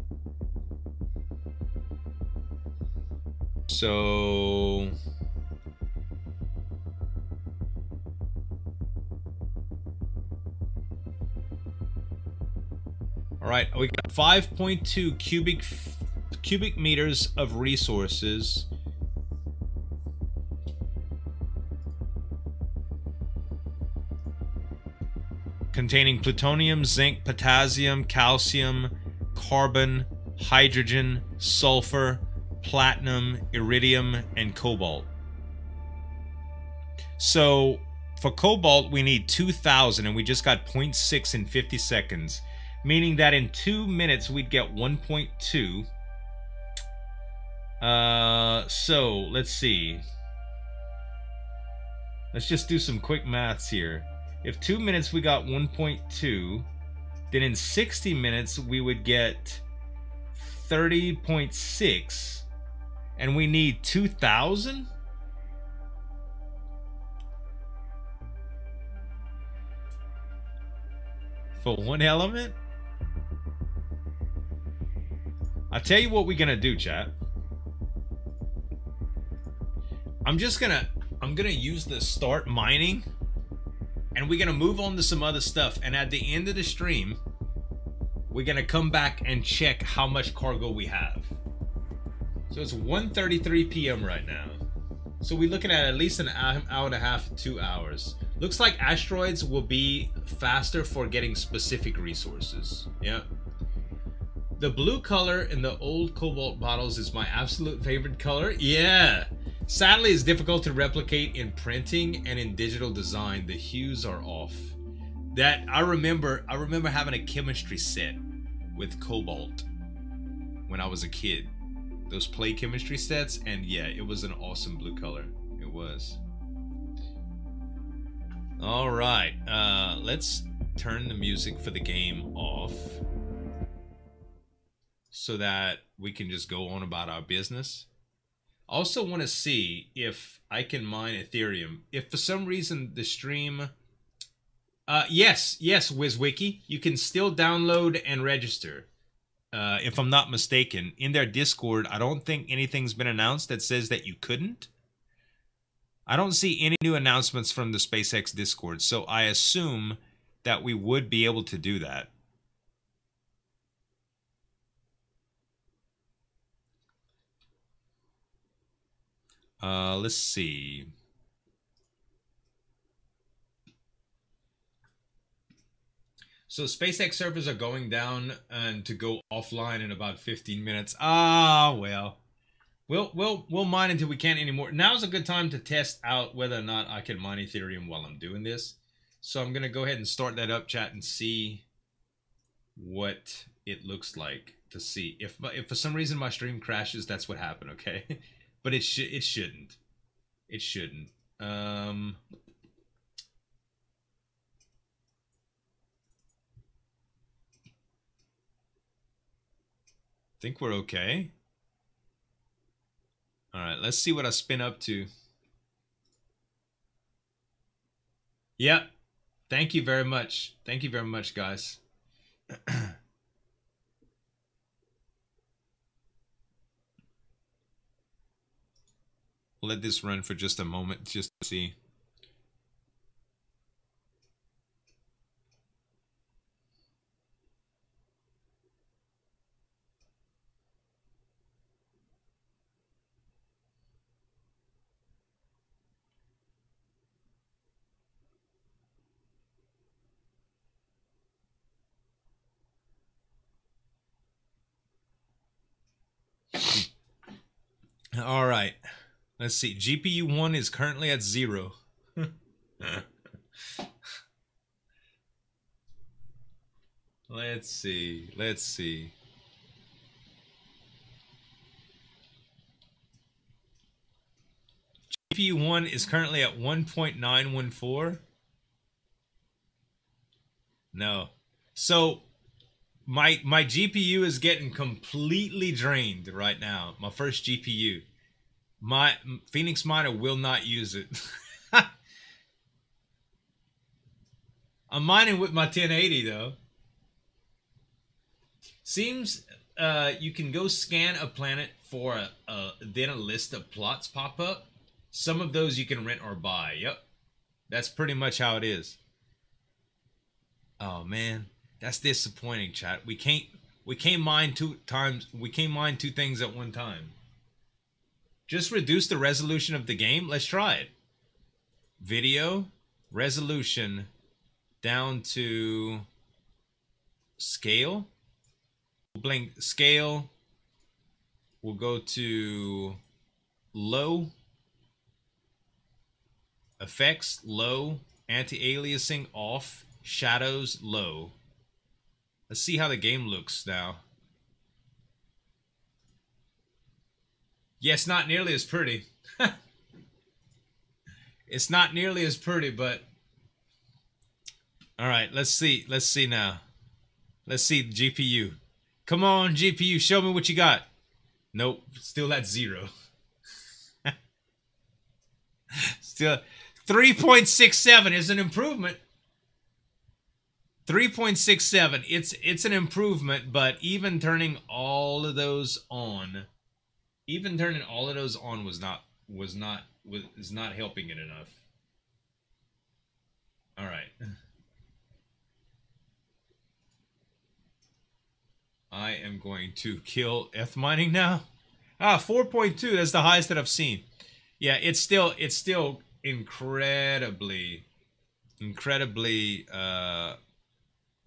So... Alright, we got 5.2 cubic meters of resources. Containing plutonium, zinc, potassium, calcium, carbon, hydrogen, sulfur, platinum, iridium, and cobalt. So for cobalt, we need 2,000, and we just got 0.6 in 50 seconds, meaning that in 2 minutes we'd get 1.2. So let's see. Let's just do some quick maths here. If 2 minutes we got 1.2, then in 60 minutes we would get 30.6, and we need 2,000? For one element? I'll tell you what we're gonna do, chat. I'm gonna use the start mining, and we're gonna move on to some other stuff, and at the end of the stream we're gonna come back and check how much cargo we have. So it's 1:33 p.m. right now, so we're looking at least an hour and a half, 2 hours. Looks like asteroids will be faster for getting specific resources. Yeah. The blue color in the old cobalt bottles is my absolute favorite color. Yeah. Sadly, it's difficult to replicate in printing and in digital design. The hues are off. That I remember having a chemistry set with cobalt when I was a kid. Those play chemistry sets, and yeah, it was an awesome blue color. It was. All right, let's turn the music for the game off so that we can just go on about our business. I also want to see if I can mine Ethereum. If for some reason the stream... yes, WizWiki. You can still download and register. If I'm not mistaken. In their Discord, I don't think anything's been announced that says that you couldn't. I don't see any new announcements from the SpaceX Discord, so I assume that we would be able to do that. Let's see. So SpaceX servers are going down and to go offline in about 15 minutes. Ah, well. We'll mine until we can't anymore. Now's a good time to test out whether or not I can mine Ethereum while I'm doing this. So I'm going to go ahead and start that up, chat, and see what it looks like to see. If for some reason my stream crashes, that's what happened, okay? But it shouldn't. It shouldn't. Think we're okay. All right, let's see what I spin up to. Yep. Thank you very much. Thank you very much, guys. Let this run for just a moment just to see. All right. Let's see. GPU 1 is currently at 0. Let's see. Let's see. GPU 1 is currently at 1.914. No. So my GPU is getting completely drained right now. My first GPU. My Phoenix Miner will not use it. I'm mining with my 1080 though. Seems you can go scan a planet for then a list of plots pop up. Some of those you can rent or buy. Yep. That's pretty much how it is. Oh man, that's disappointing, chat. We can't mine two things at one time. Just reduce the resolution of the game. Let's try it. Video resolution down to scale. We'll blink scale. We'll go to low. Effects, low. Anti-aliasing, off. Shadows, low. Let's see how the game looks now. Yeah, it's not nearly as pretty. It's not nearly as pretty, but... Alright, let's see. Let's see now. Let's see the GPU. Come on, GPU, show me what you got. Nope, still at 0. Still... 3.67 is an improvement. 3.67. It's an improvement, but even turning all of those on, is not helping it enough. All right. I am going to kill Eth mining now. 4.2. That's the highest that I've seen. Yeah, it's still incredibly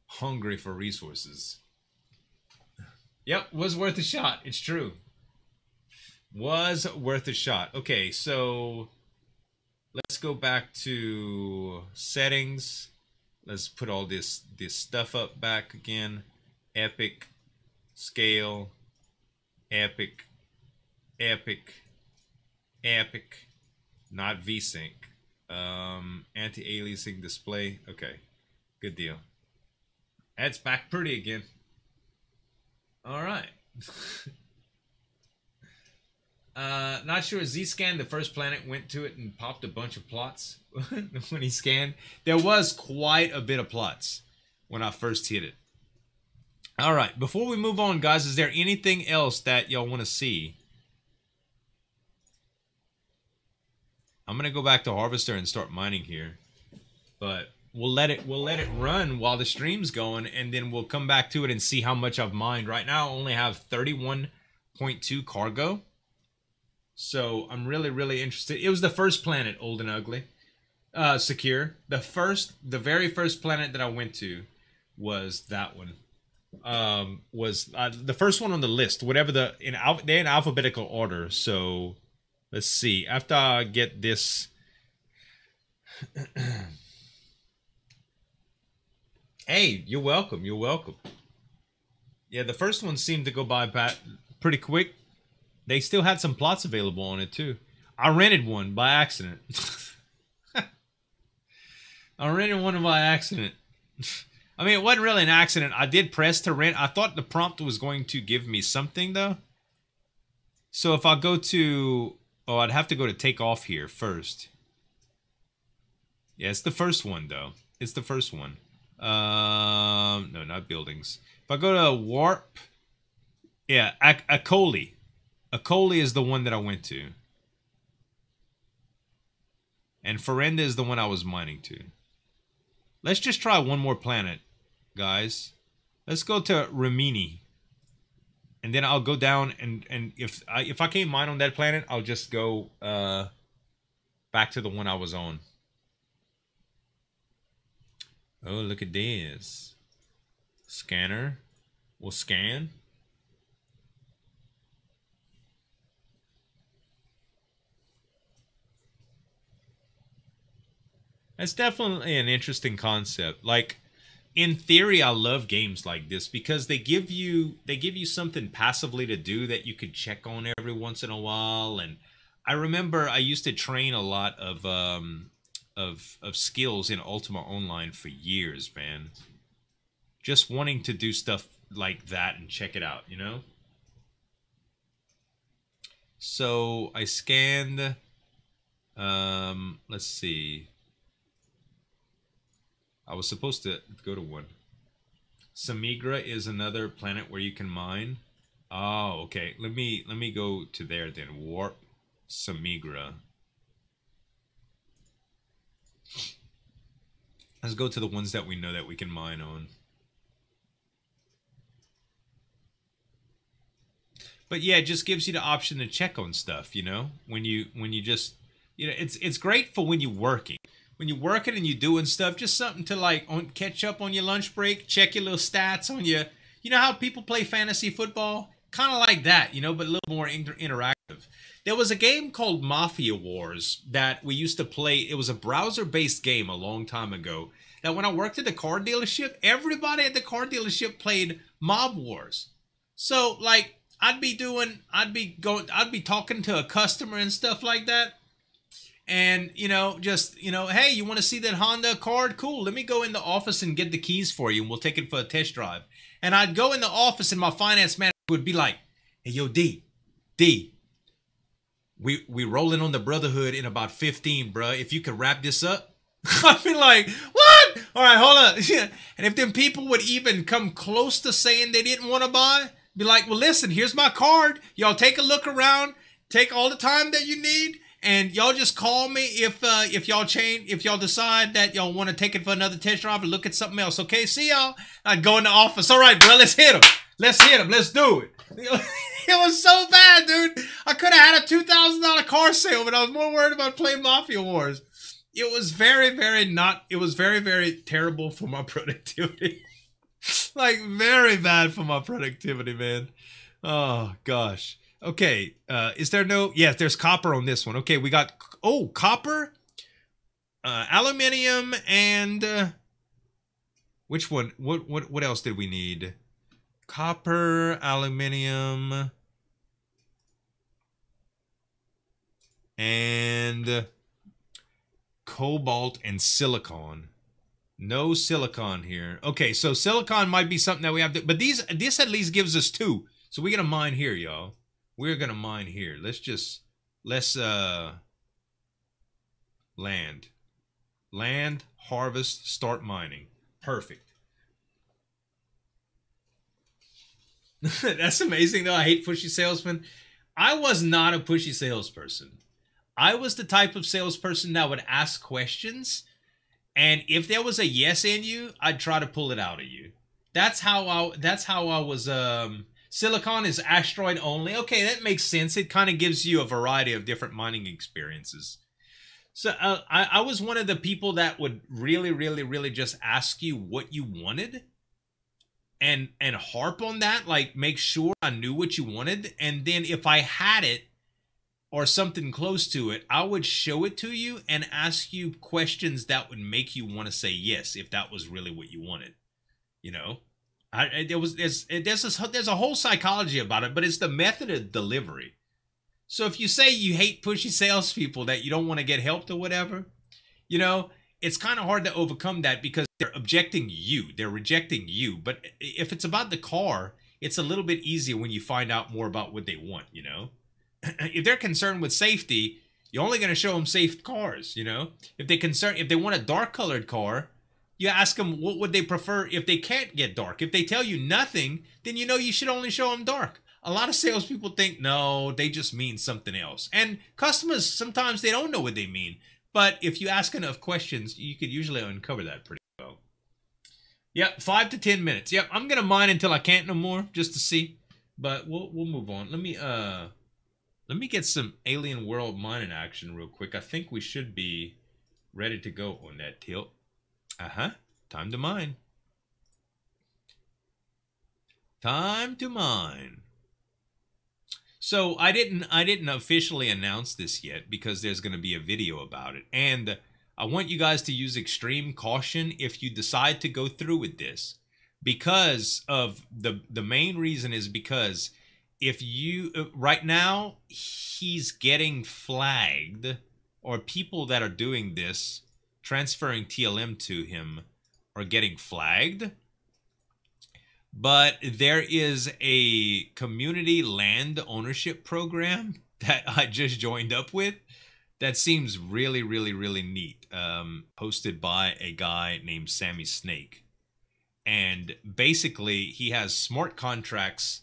hungry for resources. Yep, was worth a shot. It's true. Was worth a shot. Okay, so let's go back to settings. Let's put all this stuff up back again. Epic, scale, epic, epic, epic. Not VSync. Anti-aliasing display. Okay. Good deal. That's back pretty again. Alright. Not sure. Z-scan, the first planet, went to it and popped a bunch of plots when he scanned. There was quite a bit of plots when I first hit it. Alright. Before we move on, guys, is there anything else that y'all want to see? I'm gonna go back to Harvester and start mining here, but we'll let it run while the stream's going, and then we'll come back to it and see how much I've mined. Right now, I only have 31.2 cargo, so I'm really interested. It was the first planet, Old and Ugly, secure. The very first planet that I went to was that one. Was the first one on the list. Whatever they're in alphabetical order, so. Let's see. After I get this... Hey, you're welcome. You're welcome. Yeah, the first one seemed to go by pretty quick. They still had some plots available on it, too. I rented one by accident. I rented one by accident. I mean, it wasn't really an accident. I did press to rent. I thought the prompt was going to give me something, though. So if I go to... Oh, I'd have to go to take off here first. Yeah, it's the first one, though. It's the first one. No, not buildings. If I go to warp... Yeah, Akoli. Akoli is the one that I went to. And Ferenda is the one I was mining to. Let's just try one more planet, guys. Let's go to Rimini. And then I'll go down and if I can't mine on that planet, I'll just go back to the one I was on. Oh, look at this. Scanner. We'll scan. That's definitely an interesting concept. Like, in theory, I love games like this because they give you something passively to do that you could check on every once in a while. And I remember I used to train a lot of skills in Ultima Online for years, man. Just wanting to do stuff like that and check it out, you know? So I scanned, let's see. I was supposed to go to one. Samigra is another planet where you can mine. Oh, okay. Let me go to there then. Warp Samigra. Let's go to the ones that we know that we can mine on. But yeah, it just gives you the option to check on stuff, you know? When you just, you know, it's great for when you're working. When you're working and you're doing stuff, just something to like catch up on your lunch break, check your little stats on your You know how people play fantasy football? Kind of like that, you know, but a little more interactive. There was a game called Mafia Wars that we used to play. It was a browser-based game a long time ago. That when I worked at the car dealership, everybody at the car dealership played Mob Wars. So, like, I'd be talking to a customer and stuff like that. And, you know, just, you know, hey, you want to see that Honda Accord? Cool. Let me go in the office and get the keys for you, and we'll take it for a test drive. And I'd go in the office, and my finance manager would be like, hey, yo, D, we rolling on the Brotherhood in about 15, bruh. If you could wrap this up. I'd be like, what? All right, hold up. And if them people would even come close to saying they didn't want to buy, be like, well, listen, here's my card. Y'all take a look around. Take all the time that you need. And y'all just call me if y'all decide that y'all want to take it for another test drive and look at something else. Okay, see y'all. I'd go in the office. All right, bro, let's hit him. Let's do it. It was so bad, dude. I could have had a $2,000 car sale, but I was more worried about playing Mafia Wars. It was very, very terrible for my productivity. Like, very bad for my productivity, man. Oh, gosh. Okay, is there no... Yes, there's copper on this one. Okay, we got... Oh, copper, aluminum, and... which one? What else did we need? Copper, aluminum, and cobalt and silicon. No silicon here. Okay, so silicon might be something that we have to... But this at least gives us 2. So we're going to mine here, y'all. We're going to mine here. Let's land, harvest, start mining. Perfect. That's amazing, though. I hate pushy salesmen. I was not a pushy salesperson. I was the type of salesperson that would ask questions, and if there was a yes in you, I'd try to pull it out of you. That's how I was. Silicon is asteroid only. Okay, that makes sense. It kind of gives you a variety of different mining experiences. So I was one of the people that would really just ask you what you wanted and harp on that, like make sure I knew what you wanted. And then if I had it or something close to it, I would show it to you and ask you questions that would make you want to say yes if that was really what you wanted, you know? There's a whole psychology about it, but it's the method of delivery. So if you say you hate pushy salespeople, that you don't want to get helped or whatever, you know, it's kind of hard to overcome that because they're rejecting you. But if it's about the car, it's a little bit easier when you find out more about what they want, you know. If they're concerned with safety, you're only going to show them safe cars, you know. If they want a dark colored car, you ask them what would they prefer if they can't get dark. If they tell you nothing, then you know you should only show them dark. A lot of salespeople think, no, they just mean something else. And customers, sometimes they don't know what they mean. But if you ask enough questions, you could usually uncover that pretty well. Yep, 5 to 10 minutes. Yep, I'm going to mine until I can't no more, just to see. But we'll move on. Let me get some Alien World mining action real quick. I think we should be ready to go on that tilt. Time to mine. Time to mine. So I didn't officially announce this yet because there's going to be a video about it. And I want you guys to use extreme caution if you decide to go through with this. Because of the main reason is because if you right now he's getting flagged, or people that are doing this transferring TLM to him are getting flagged. But there is a community land ownership program that I just joined up with that seems really neat, hosted by a guy named Sammy Snake. And basically he has smart contracts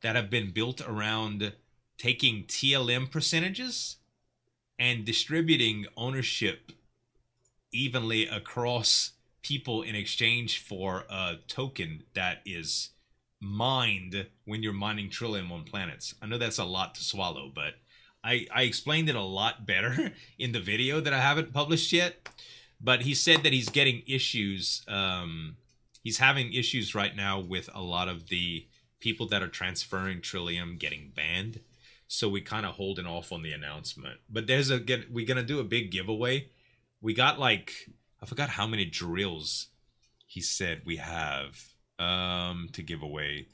that have been built around taking TLM percentages and distributing ownership evenly across people in exchange for a token that is mined when you're mining Trillium on planets. I know that's a lot to swallow, but I explained it a lot better in the video that I haven't published yet. But he said that he's getting issues he's having issues right now with a lot of the people that are transferring Trillium getting banned. So we kind of holding off on the announcement. But we're gonna do a big giveaway. We got like, I forgot how many drills he said we have to give away.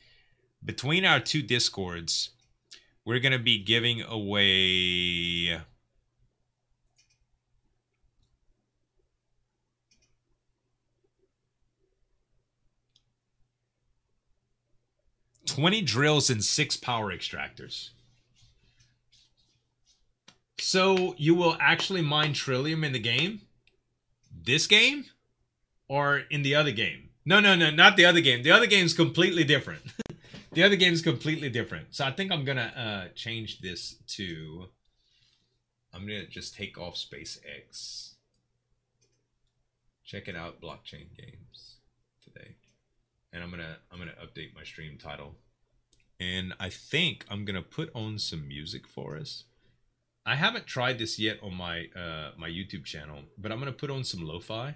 Between our two Discords, we're gonna be giving away 20 drills and 6 power extractors. So you will actually mine Trillium in the game? This game? Or in the other game? No, not the other game. The other game's completely different. The other game's completely different. So I think I'm gonna change this to... I'm gonna just take off SpaceX. Check it out, blockchain games today. And I'm gonna update my stream title. And I think I'm gonna put on some music for us. I haven't tried this yet on my my YouTube channel, but I'm gonna put on some lo-fi.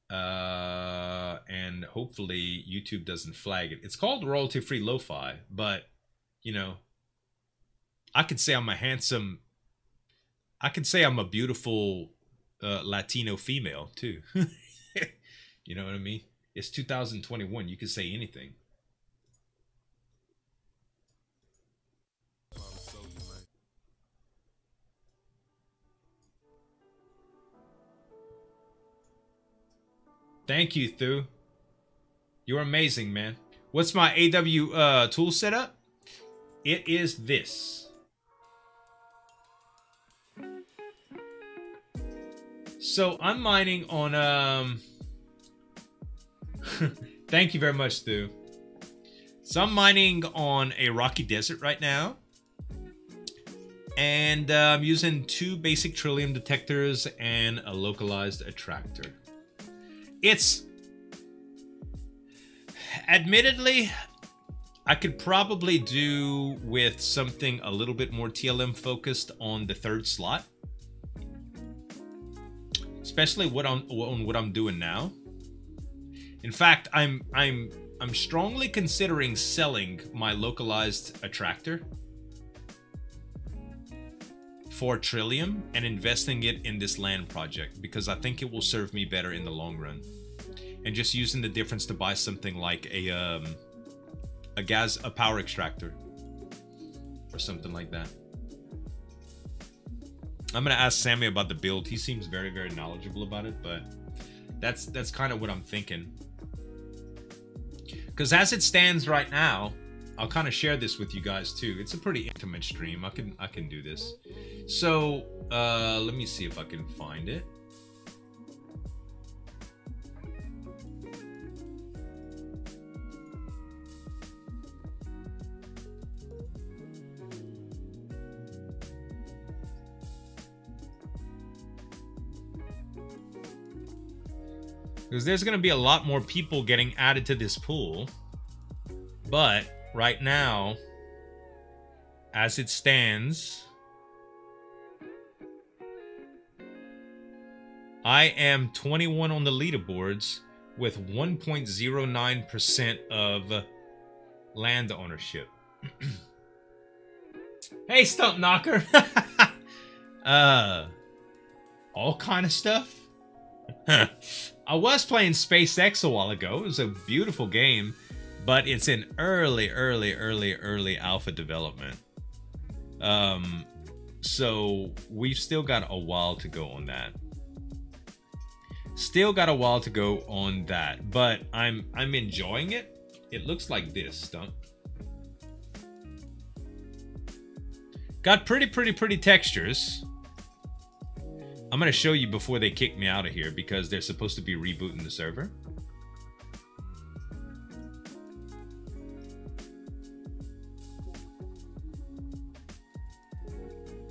And hopefully YouTube doesn't flag it. It's called royalty-free lo-fi, but you know, I could say I'm a handsome, I could say I'm a beautiful Latino female too. You know what I mean? It's 2021. You can say anything. Thank you, Thu. You're amazing, man. What's my AW tool setup? It is this. So I'm mining on thank you very much, Thu. So I'm mining on a rocky desert right now. And I'm using 2 basic Trillium detectors and a localized attractor. It's... Admittedly, I could probably do with something a little bit more TLM focused on the 3rd slot. Especially on what I'm doing now. In fact, I'm strongly considering selling my localized attractor for Trillium and investing it in this land project because I think it will serve me better in the long run. And just using the difference to buy something like a power extractor or something like that. I'm gonna ask Sammy about the build. He seems very, very knowledgeable about it, but that's kind of what I'm thinking. Because as it stands right now, I'll kind of share this with you guys too. It's a pretty intimate stream. I can do this. So let me see if I can find it. Because there's going to be a lot more people getting added to this pool. But right now, as it stands, I am 21 on the leaderboards with 1.09% of land ownership. Hey, Stump Knocker! All kind of stuff. I was playing SpaceX a while ago. It was a beautiful game, but it's in early alpha development. So we've still got a while to go on that. Still got a while to go on that, but I'm enjoying it. It looks like this, Stump. Got pretty textures. I'm going to show you before they kick me out of here because they're supposed to be rebooting the server.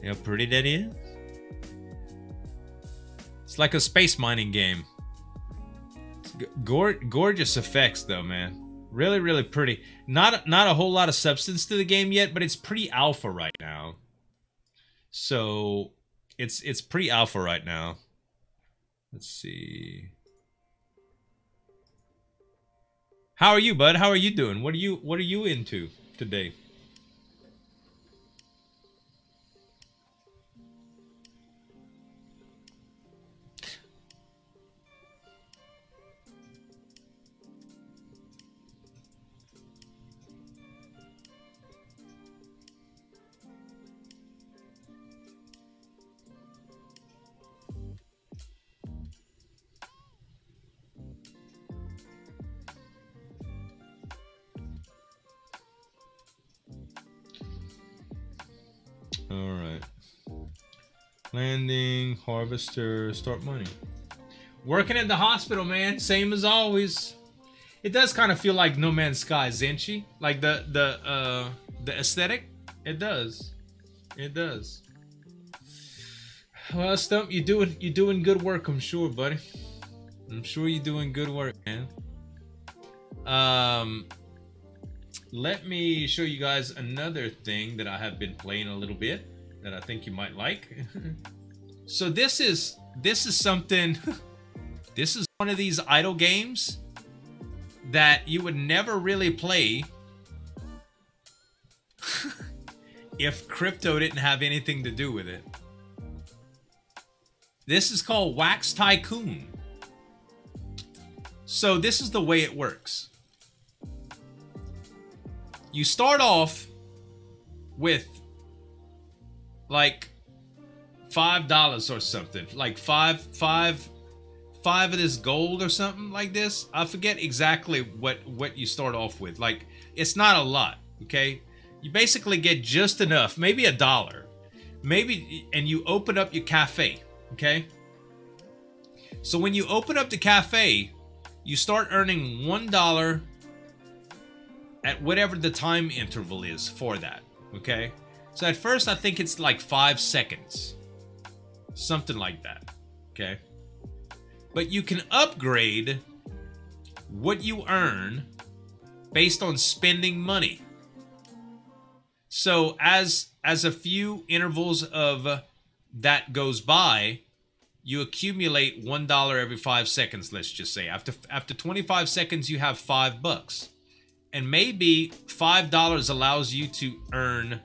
See how pretty that is? It's like a space mining game. Gorgeous effects though, man. Really pretty. Not a whole lot of substance to the game yet, but it's pretty alpha right now. So... It's pretty alpha right now. Let's see. How are you, bud? How are you doing? What are you into today? All right. Landing, harvester, start money. Working at the hospital, man. Same as always. It does kind of feel like No Man's Sky, Zenchi. Like the aesthetic. It does. It does. Well, Stump, you're doing good work, I'm sure, buddy. I'm sure you're doing good work, man. Let me show you guys another thing that I have been playing a little bit that I think you might like. So this is something. This is one of these idle games that you would never really play if crypto didn't have anything to do with it. This is called Wax Tycoon. So this is the way it works. You start off with like $5 or something, like five of this gold or something like this. I forget exactly what you start off with. Like, it's not a lot, okay? You basically get just enough, maybe $1, maybe, and you open up your cafe, okay? So when you open up the cafe, you start earning $1 at whatever the time interval is for that, okay? So at first, I think it's like 5 seconds. Something like that, okay? But you can upgrade what you earn based on spending money. So as a few intervals of that goes by, you accumulate $1 every 5 seconds, let's just say. After 25 seconds, you have $5. And maybe $5 allows you to earn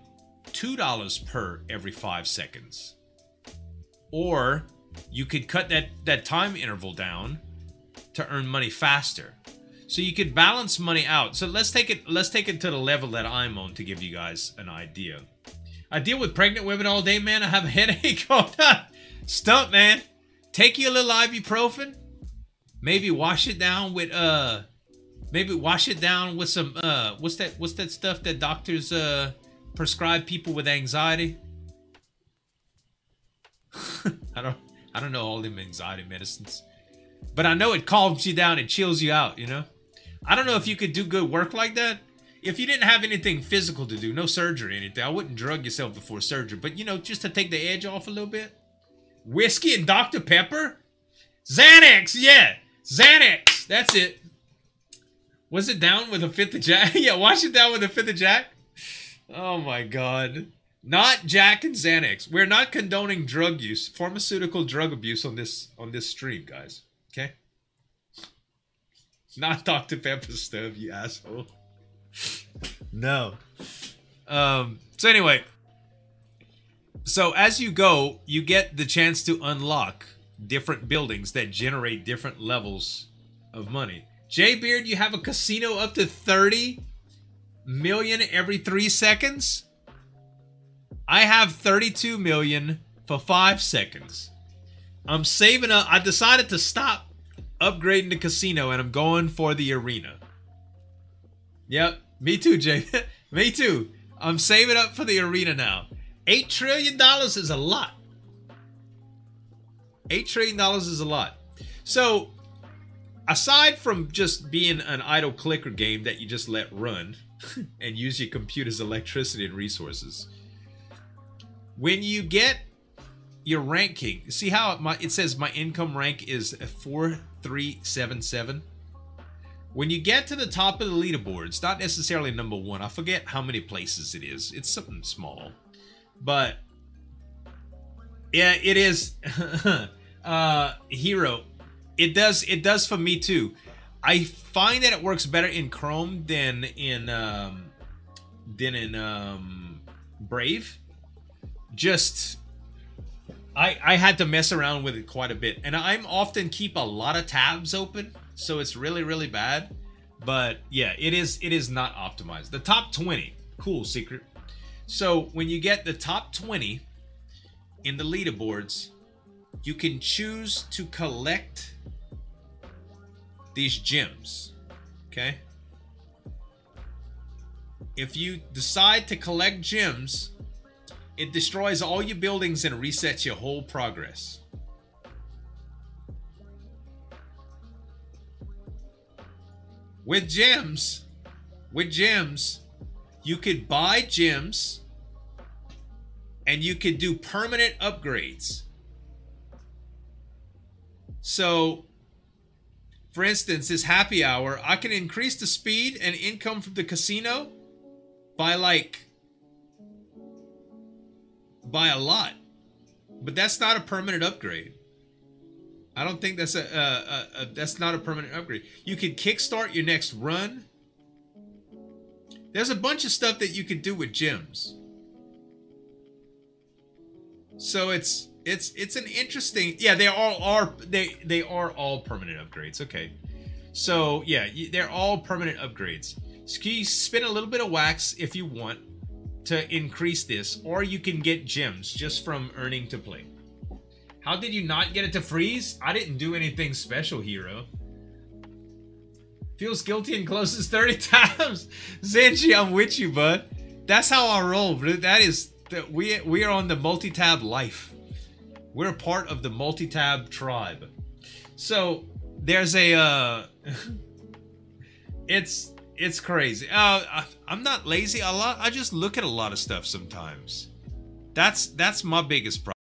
$2 per every 5 seconds. Or you could cut that time interval down to earn money faster. So you could balance money out. So let's take it to the level that I'm on to give you guys an idea. I deal with pregnant women all day, man. I have a headache. Stump, man. Take you a little ibuprofen. Maybe wash it down with some what's that stuff that doctors prescribe people with anxiety? I don't know all them anxiety medicines, but I know it calms you down, it chills you out, you know? I don't know if you could do good work like that. If you didn't have anything physical to do, no surgery or anything, I wouldn't drug yourself before surgery, but you know, just to take the edge off a little bit. Whiskey and Dr. Pepper? Xanax, yeah! Xanax, that's it. Was it down with a 5th of Jack? Yeah, wash it down with a 5th of Jack. Oh my God. Not Jack and Xanax. We're not condoning drug use, pharmaceutical drug abuse on this stream, guys. Okay? Not Dr. Pepper stuff, you asshole. No. So anyway. So as you go, you get the chance to unlock different buildings that generate different levels of money. Jaybeard, you have a casino up to 30 million every 3 seconds? I have 32 million for 5 seconds. I'm saving up. I decided to stop upgrading the casino and I'm going for the arena. Yep, me too, Jay. Me too. I'm saving up for the arena now. $8 trillion is a lot. $8 trillion is a lot. So, aside from just being an idle clicker game that you just let run and use your computer's electricity and resources, when you get your ranking, see how it says my income rank is 4377? When you get to the top of the leaderboard, it's not necessarily number 1. I forget how many places it is. It's something small. But yeah, it is Hero. It does for me too. I find that it works better in Chrome than in Brave. Just I had to mess around with it quite a bit, and I'm often keep a lot of tabs open, so it's really, really bad. But yeah, it is not optimized. The top 20, cool secret. So when you get the top 20 in the leaderboards, you can choose to collect these gems. Okay? If you decide to collect gems, it destroys all your buildings and resets your whole progress. With gems, you could buy gems and you could do permanent upgrades. So, for instance, this happy hour, I can increase the speed and income from the casino by a lot. But that's not a permanent upgrade. I don't think that's that's not a permanent upgrade. You can kickstart your next run. There's a bunch of stuff that you can do with gems. So it's an interesting, yeah, they are all permanent upgrades. Okay. So yeah, they're all permanent upgrades. So you spend a little bit of wax if you want to increase this, or you can get gems just from earning to play. How did you not get it to freeze? I didn't do anything special, hero. Feels guilty and closes 30 times. Zenji, I'm with you, bud. That's how I roll, bro. That is, we are on the multi-tab life. We're a part of the multi-tab tribe. So there's a it's crazy. I'm not lazy a lot. I just look at a lot of stuff sometimes. That's my biggest problem.